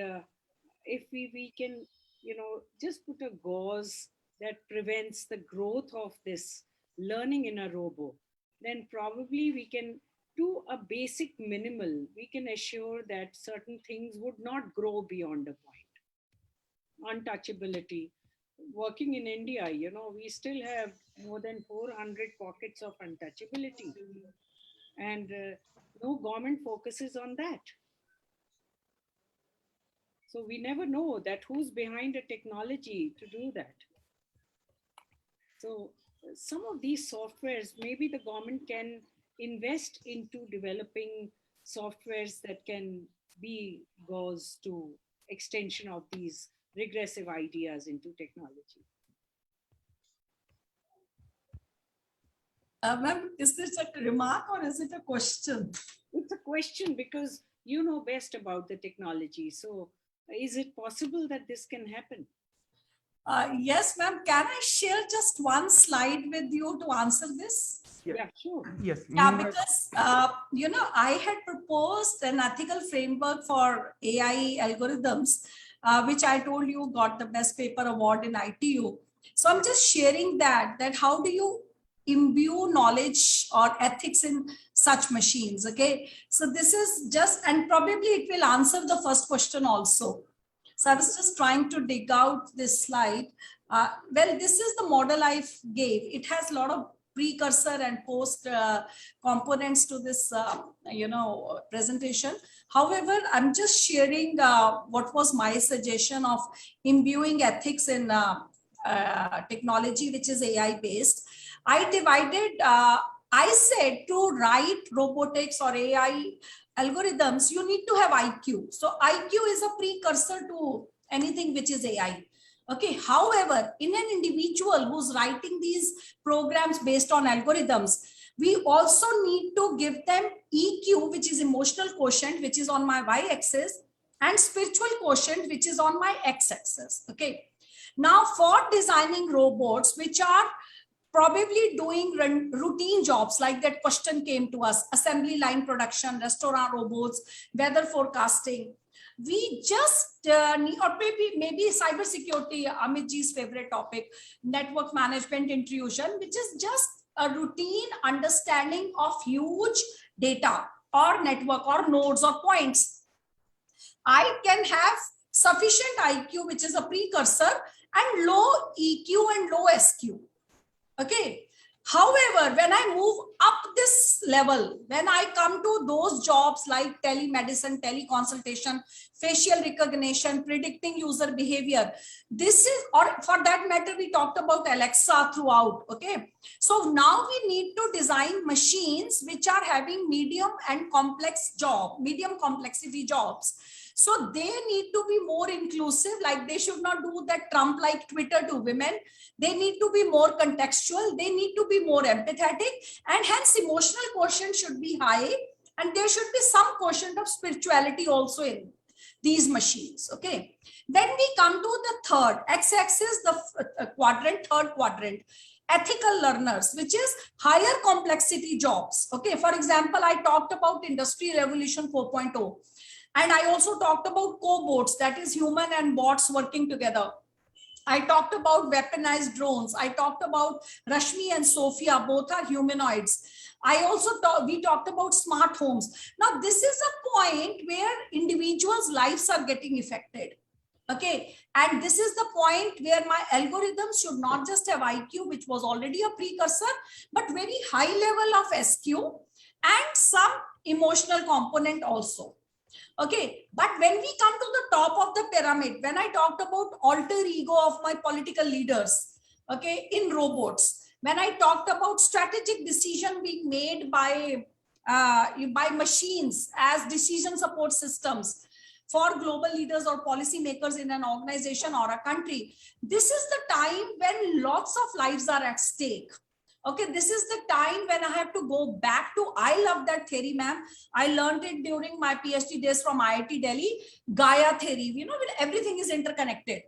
if we can, just put a gauze that prevents the growth of this learning in a robo, then probably we can do a basic minimal. We can assure that certain things would not grow beyond a point. Untouchability. Working in India, we still have more than 400 pockets of untouchability. And no government focuses on that. So we never know that who's behind a technology to do that. So some of these softwares, maybe the government can invest into developing softwares that can be goes to extension of these regressive ideas into technology. Ma'am, is this a remark or is it a question? It's a question because you know best about the technology. So is it possible that this can happen? Yes, ma'am. Can I share just one slide with you to answer this? Yeah, sure. Yes. Yeah, because, I had proposed an ethical framework for AI algorithms, which I told you got the best paper award in ITU. So I'm just sharing that how do you imbue knowledge or ethics in such machines? Okay. So this is just, and probably it will answer the first question also. So I was just trying to dig out this slide. Well, this is the model I gave. It has a lot of precursor and post components to this, presentation. However, I'm just sharing what was my suggestion of imbuing ethics in technology, which is AI based. I divided, I said to write robotics or AI algorithms, you need to have IQ. So IQ is a precursor to anything which is AI. Okay. However, in an individual who's writing these programs based on algorithms, we also need to give them EQ, which is emotional quotient, which is on my y-axis, and spiritual quotient, which is on my x-axis. Okay. Now, for designing robots, which are probably doing routine jobs, like that question came to us, assembly line production, restaurant robots, weather forecasting. We just need, or maybe cybersecurity, Amit ji's favorite topic, network management intrusion, which is just a routine understanding of huge data or network or nodes or points. I can have sufficient IQ, which is a precursor, and low EQ and low SQ. Okay. However, when I move up this level, when I come to those jobs like telemedicine, teleconsultation, facial recognition, predicting user behavior, this is, or for that matter, we talked about Alexa throughout. Okay. So now we need to design machines which are having medium complexity jobs. So they need to be more inclusive, like they should not do that Trump like Twitter to women. They need to be more contextual. They need to be more empathetic, and hence emotional quotient should be high. And there should be some quotient of spirituality also in these machines. Okay. Then we come to the third x-axis, the third quadrant, ethical learners, which is higher complexity jobs. Okay. For example, I talked about Industry Revolution 4.0. And I also talked about cobots, that is human and bots working together. I talked about weaponized drones. I talked about Rashmi and Sophia, both are humanoids. We talked about smart homes. Now, this is a point where individuals' lives are getting affected. Okay, and this is the point where my algorithms should not just have IQ, which was already a precursor, but very high level of SQ and some emotional component also. Okay, but when we come to the top of the pyramid, when I talked about alter ego of my political leaders, okay, in robots, when I talked about strategic decision being made by machines as decision support systems for global leaders or policymakers in an organization or a country, this is the time when lots of lives are at stake. Okay, this is the time when I have to go back to, I love that theory, ma'am. I learned it during my PhD days from IIT Delhi, Gaia theory, you know, everything is interconnected.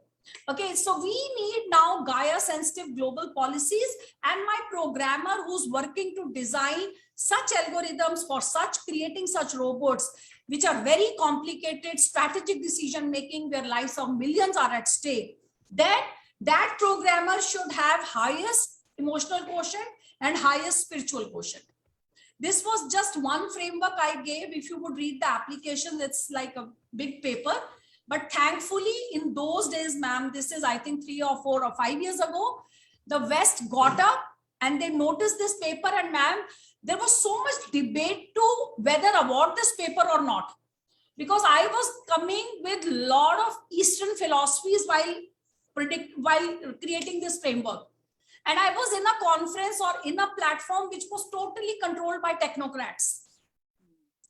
Okay, so we need now Gaia sensitive global policies, and my programmer who's working to design such algorithms for creating such robots, which are very complicated strategic decision making where lives of millions are at stake, then that programmer should have highest emotional quotient and highest spiritual quotient. This was just one framework I gave. If you would read the application, it's like a big paper. But thankfully, in those days, ma'am, this is, I think, 3 or 4 or 5 years ago, the West got up and they noticed this paper, and ma'am, there was so much debate to whether award this paper or not. Because I was coming with a lot of Eastern philosophies while creating this framework. And I was in a conference or in a platform which was totally controlled by technocrats.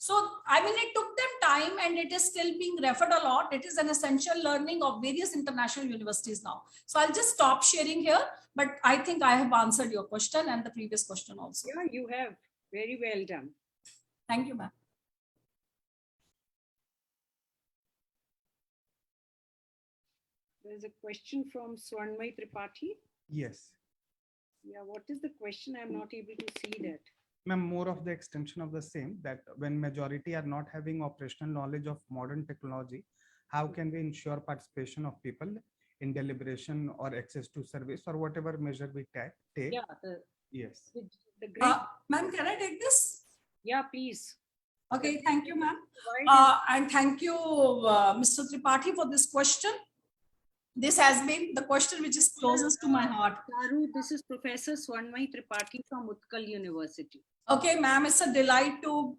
So, I mean, it took them time and it is still being referred a lot. It is an essential learning of various international universities now. So I'll just stop sharing here, but I think I have answered your question and the previous question also. Yeah, you have. Very well done. Thank you, ma'am. There's a question from Swarnmay Tripathi. Yes. Yeah, what is the question? I'm not able to see that. Ma'am, more of the extension of the same, that when majority are not having operational knowledge of modern technology, how can we ensure participation of people in deliberation or access to service or whatever measure we take? Yeah. Yes. The great. Ma'am, can I take this? Yeah, please. Okay, thank you, ma'am. And thank you, Mr. Tripathi, for this question. This has been the question which is closest to my heart. Charu, this is Professor Swarnmay Tripathi from Utkal University. Okay, ma'am, it's a delight to,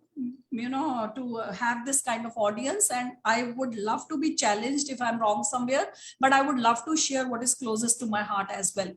to have this kind of audience, and I would love to be challenged if I'm wrong somewhere, but I would love to share what is closest to my heart as well.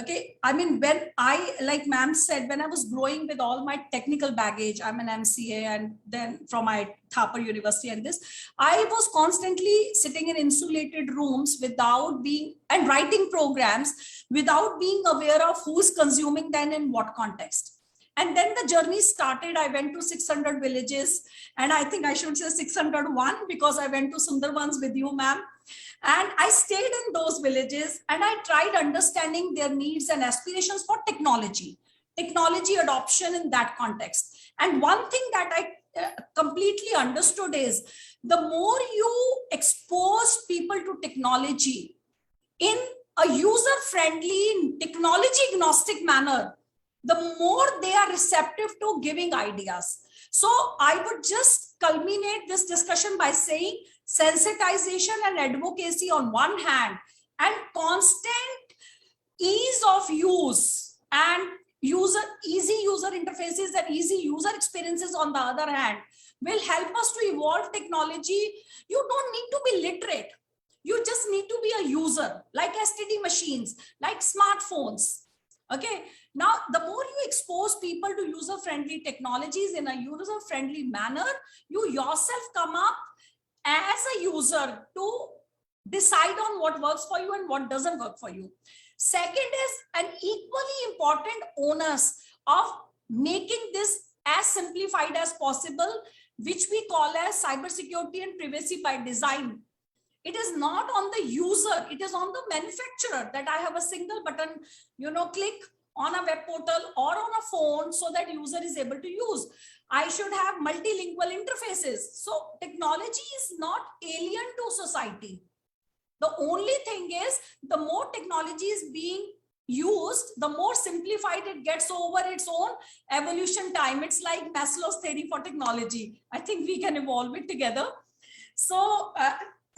Okay, I mean, when I, like ma'am said, when I was growing with all my technical baggage, I'm an MCA and then from my Thapar University and this, I was constantly sitting in insulated rooms without being, and writing programs without being aware of who's consuming them in what context. And then the journey started. I went to 600 villages, and I think I should say 601 because I went to Sundarbans with you, ma'am. And I stayed in those villages and I tried understanding their needs and aspirations for technology adoption in that context. And one thing that I completely understood is the more you expose people to technology in a user-friendly, technology-agnostic manner, the more they are receptive to giving ideas. So I would just culminate this discussion by saying sensitization and advocacy on one hand, and constant ease of use and easy user interfaces and easy user experiences on the other hand will help us to evolve technology. You don't need to be literate. You just need to be a user, like STD machines, like smartphones. Okay. Now, the more you expose people to user-friendly technologies in a user-friendly manner, you yourself come up as a user to decide on what works for you and what doesn't work for you. Second is an equally important onus of making this as simplified as possible, which we call as cybersecurity and privacy by design. It is not on the user, it is on the manufacturer that I have a single button, click on a web portal or on a phone so that user is able to use. I should have multilingual interfaces. So technology is not alien to society. The only thing is, the more technology is being used, the more simplified it gets over its own evolution time. It's like Maslow's theory for technology. I think we can evolve it together. So,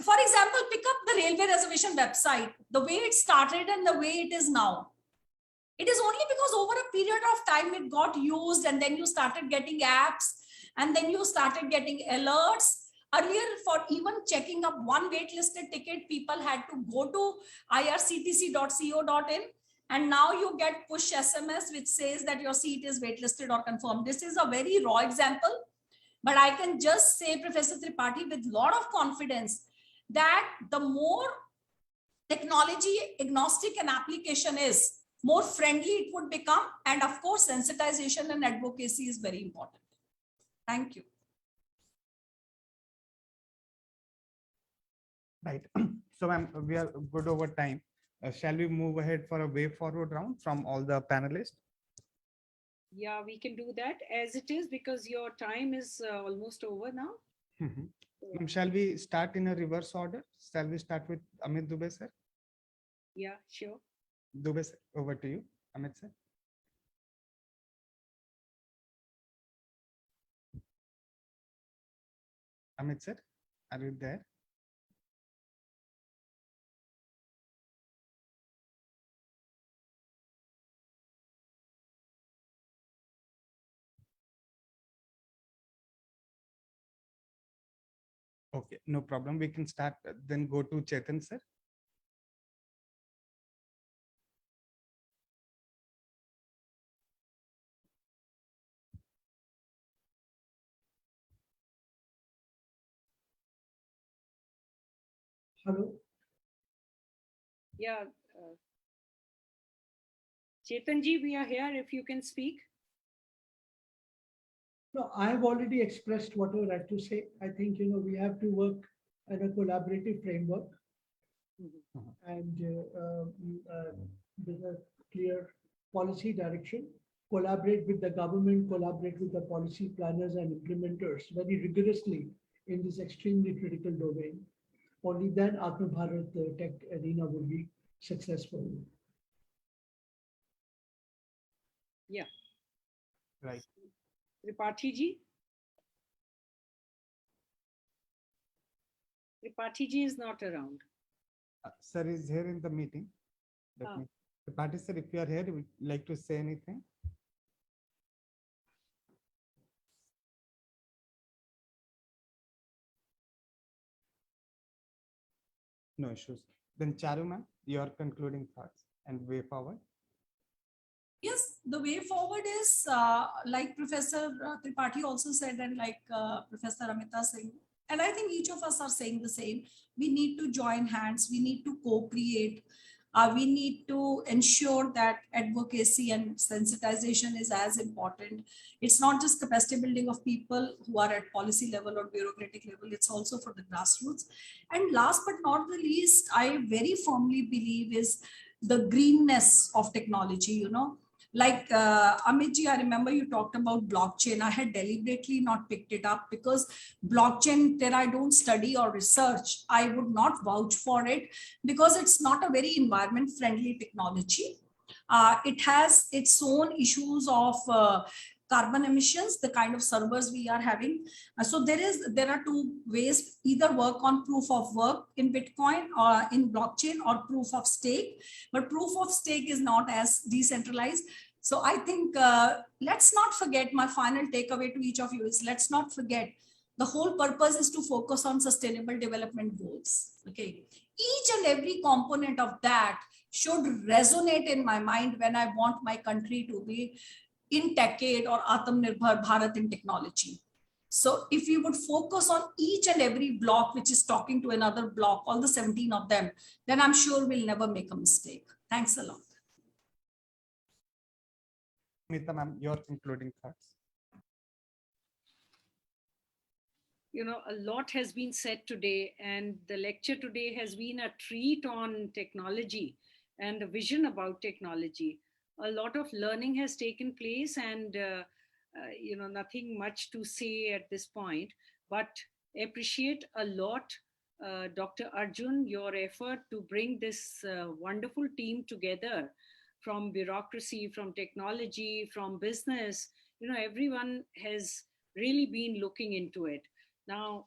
for example, pick up the railway reservation website, the way it started and the way it is now. It is only because over a period of time it got used, and then you started getting apps, and then you started getting alerts. Earlier, for even checking up one waitlisted ticket, people had to go to irctc.co.in, and now you get push SMS which says that your seat is waitlisted or confirmed. This is a very raw example, but I can just say, Professor Tripathi, with a lot of confidence, that the more technology agnostic an application is, more friendly it would become. And of course, sensitization and advocacy is very important. Thank you. Right. So ma'am, we are good over time. Shall we move ahead for a way forward round from all the panelists? Yeah, we can do that as it is, because your time is almost over now. Ma'am, shall we start in a reverse order? Shall we start with Amit Dubey, sir? Yeah, sure. Dubey, sir, over to you. Amit, sir. Amit, sir, are you there? Okay, no problem. We can start, then go to Chetan, sir. Hello. Yeah. Chetanji, we are here if you can speak. No, I've already expressed whatever I had to say. I think, we have to work in a collaborative framework, and with a clear policy direction, collaborate with the government, collaborate with the policy planners and implementers very rigorously in this extremely critical domain. Only then Atmanirbhar, the tech arena, will be successful. Yeah. Right. Tripathi ji. Tripathi ji is not around. Sir is here in the meeting. Tripathi sir, if you are here, you would like to say anything? No issues. Then Charu ma'am, your concluding thoughts and way forward. Yes, the way forward is like Professor Tripathi also said, and like Professor Amita Singh, and I think each of us are saying the same. We need to join hands. We need to co-create. We need to ensure that advocacy and sensitization is as important. It's not just capacity building of people who are at policy level or bureaucratic level. It's also for the grassroots. And last but not the least, I very firmly believe is the greenness of technology, Like Amit ji, I remember you talked about blockchain. I had deliberately not picked it up because blockchain that I don't study or research, I would not vouch for it because it's not a very environment friendly technology. It has its own issues of carbon emissions, the kind of servers we are having. So there are two ways: either work on proof of work in Bitcoin or in blockchain, or proof of stake. But proof of stake is not as decentralized. So I think let's not forget, my final takeaway to each of you is, let's not forget the whole purpose is to focus on sustainable development goals. Okay, each and every component of that should resonate in my mind when I want my country to be in Techade or Atmanirbhar Bharat in technology. So if you would focus on each and every block which is talking to another block, all the 17 of them, then I'm sure we'll never make a mistake. Thanks a lot. Amita ma'am, your concluding thoughts. A lot has been said today, and the lecture today has been a treat on technology and a vision about technology. A lot of learning has taken place, and nothing much to say at this point, but appreciate a lot Dr. Arjun, your effort to bring this wonderful team together from bureaucracy, from technology, from business. Everyone has really been looking into it. Now,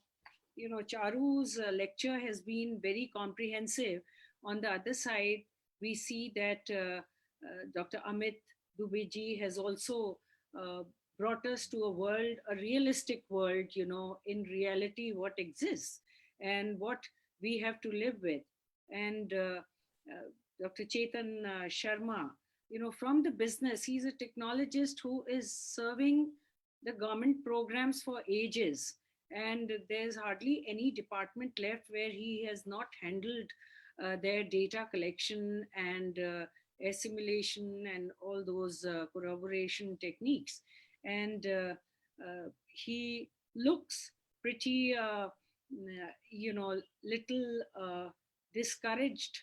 Charu's lecture has been very comprehensive. On the other side, we see that Dr. Amit Dubey ji has also brought us to a realistic world, in reality, what exists and what we have to live with. And Dr. Chetan Sharma, from the business, he's a technologist who is serving the government programs for ages. And there's hardly any department left where he has not handled their data collection and assimilation and all those corroboration techniques. And he looks pretty, little discouraged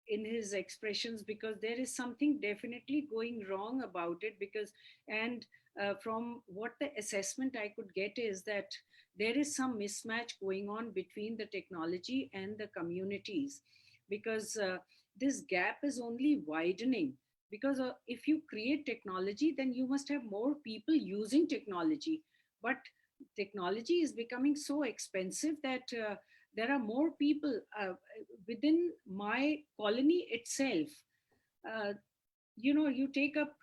in his expressions, because there is something definitely going wrong about it. And from what the assessment I could get is that there is some mismatch going on between the technology and the communities, because this gap is only widening. Because if you create technology, then you must have more people using technology. But technology is becoming so expensive that there are more people within my colony itself. You take up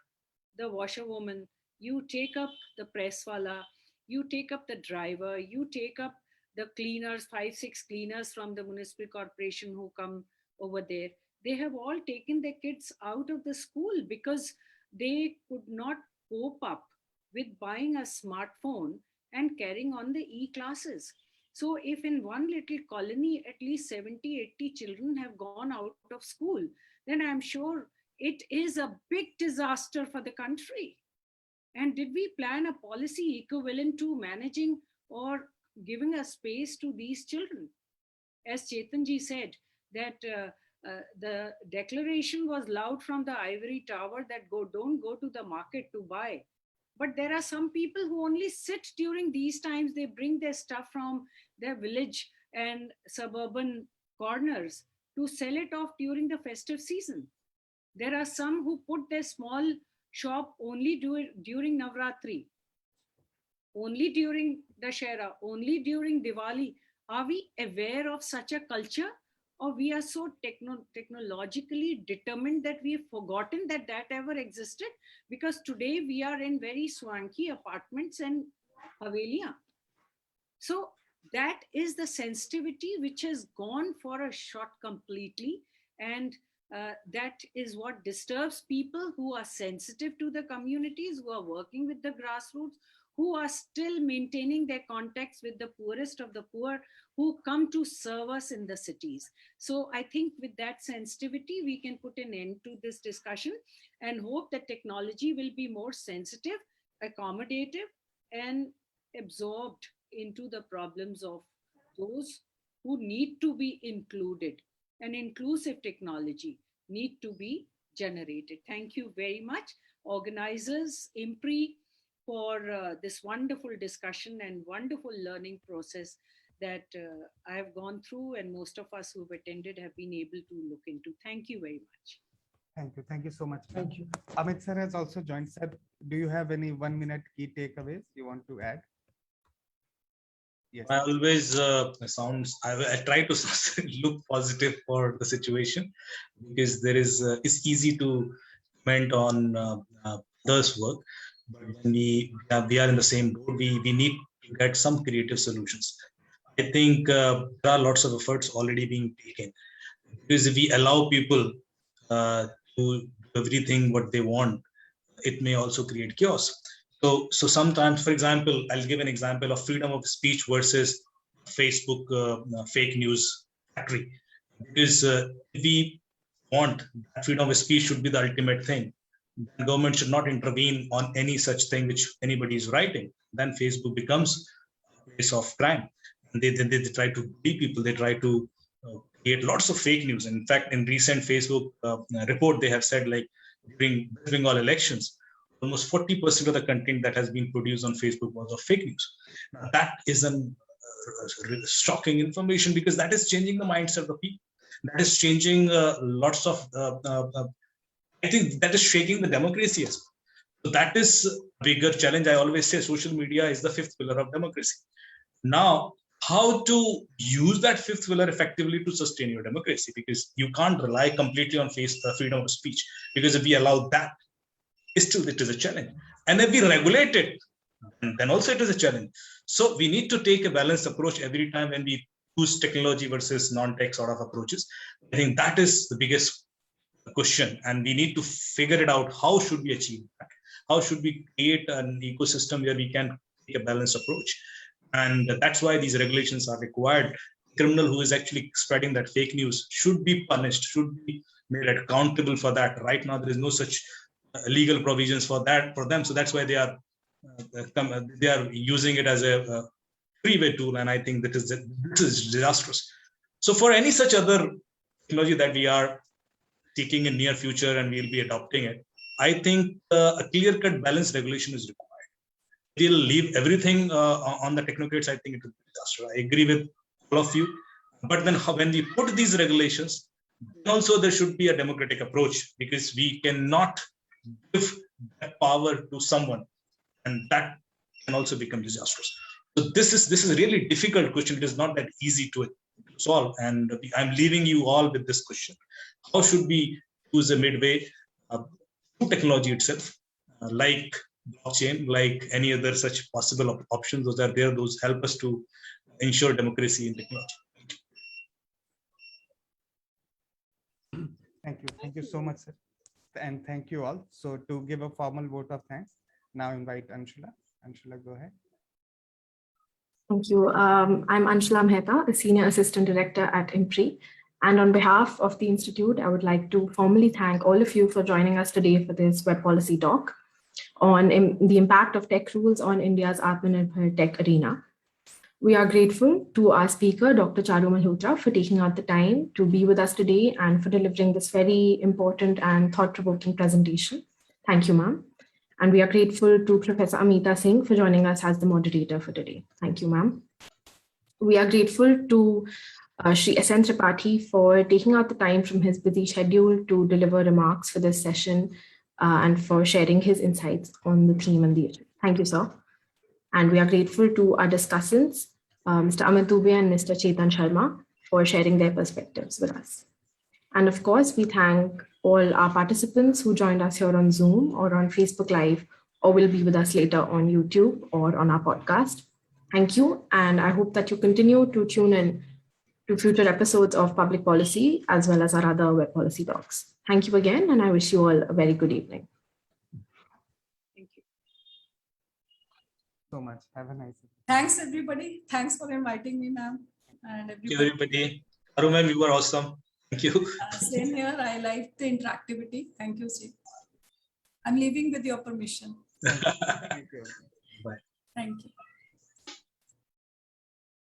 the washerwoman, you take up the presswala, you take up the driver, you take up the cleaners, 5-6 cleaners from the municipal corporation who come over there. They have all taken their kids out of the school because they could not cope up with buying a smartphone and carrying on the e-classes. So if in one little colony, at least 70-80 children have gone out of school, then I'm sure it is a big disaster for the country. And did we plan a policy equivalent to managing or giving a space to these children? As Chetanji said, that the declaration was loud from the ivory tower that don't go to the market to buy. But there are some people who only sit during these times. They bring their stuff from their village and suburban corners to sell it off during the festive season. There are some who put their small shop only during Navratri, only during Dashera, only during Diwali. Are we aware of such a culture? Or we are so technologically determined that we have forgotten that ever existed? Because today we are in very swanky apartments and haveliya. So that is the sensitivity which has gone for a shot completely. And that is what disturbs people who are sensitive to the communities, who are working with the grassroots, who are still maintaining their contacts with the poorest of the poor, who come to serve us in the cities. So I think with that sensitivity, we can put an end to this discussion and hope that technology will be more sensitive, accommodative, and absorbed into the problems of those who need to be included. And inclusive technology need to be generated. Thank you very much, organizers, IMPRI, for this wonderful discussion and wonderful learning process that I have gone through, and most of us who've attended have been able to look into. Thank you very much. Thank you. Thank you so much. Thank you. Amit sir has also joined. Sir, do you have any 1 minute key takeaways you want to add? Yes. I always I try to look positive for the situation, because there is it's easy to comment on others' work, but when we are in the same boat, we need to get some creative solutions. I think there are lots of efforts already being taken, because if we allow people to do everything what they want, it may also create chaos. So sometimes, for example, I'll give an example of freedom of speech versus Facebook fake news factory. Because if we want that freedom of speech should be the ultimate thing, the government should not intervene on any such thing which anybody is writing. Then Facebook becomes a place of crime. And they try to bully people. They try to create lots of fake news. In fact, in recent Facebook report, they have said, like, during West Bengal elections, almost 40% of the content that has been produced on Facebook was of fake news. Now, that is shocking information, because that is changing the mindset of the people. That is changing lots of, I think that is shaking the democracy as well. So that is a bigger challenge. I always say social media is the fifth pillar of democracy. Now, how to use that fifth pillar effectively to sustain your democracy, because you can't rely completely on freedom of speech, because if we allow that, it is a challenge. And if we regulate it, then also it is a challenge. So we need to take a balanced approach every time when we use technology versus non-tech sort of approaches. I think that is the biggest question, and we need to figure it out. How should we achieve that? How should we create an ecosystem where we can take a balanced approach? And that's why these regulations are required. The criminal who is actually spreading that fake news should be punished, should be made accountable for that. Right now, there is no such legal provisions for that for them. So that's why they are using it as a freeway tool. And I think this is disastrous. So for any such other technology that we are seeking in near future and we'll be adopting it, I think a clear-cut balanced regulation is required. We'll leave everything on the technocrats. I think it will be a disaster. I agree with all of you. But then when we put these regulations, also there should be a democratic approach, because we cannot give that power to someone, and that can also become disastrous. So this is a really difficult question. It is not that easy to solve, and I'm leaving you all with this question: how should we use a midway to technology itself, like blockchain, like any other such possible options? Those are there. Those help us to ensure democracy in technology. Thank you so much, sir. And thank you all. So to give a formal vote of thanks, now invite Anshula. Anshula, go ahead. Thank you. I'm Anshula Mehta, a Senior Assistant Director at IMPRI. And on behalf of the Institute, I would like to formally thank all of you for joining us today for this web policy talk on the impact of tech rules on India's Atmanirbhar tech arena. We are grateful to our speaker, Dr. Charu Malhotra, for taking out the time to be with us today and for delivering this very important and thought-provoking presentation. Thank you, ma'am. And we are grateful to Professor Amita Singh for joining us as the moderator for today. Thank you, ma'am. We are grateful to Shri S. Tripathi for taking out the time from his busy schedule to deliver remarks for this session and for sharing his insights on the theme and the issue. Thank you, sir. And we are grateful to our discussants, Mr. Amit Dubey and Mr. Chetan Sharma, for sharing their perspectives with us. And of course, we thank all our participants who joined us here on Zoom or on Facebook Live, or will be with us later on YouTube or on our podcast. Thank you. And I hope that you continue to tune in to future episodes of Public Policy, as well as our other web policy talks. Thank you again, and I wish you all a very good evening. Thank you So much. Have a nice evening. Thanks, everybody. Thanks for inviting me, ma'am. And Thank you, everybody. Charu ma'am, you were awesome. Thank you. Same here. I like the interactivity. Thank you, Sri. I'm leaving with your permission. Thank you. Bye. Thank you.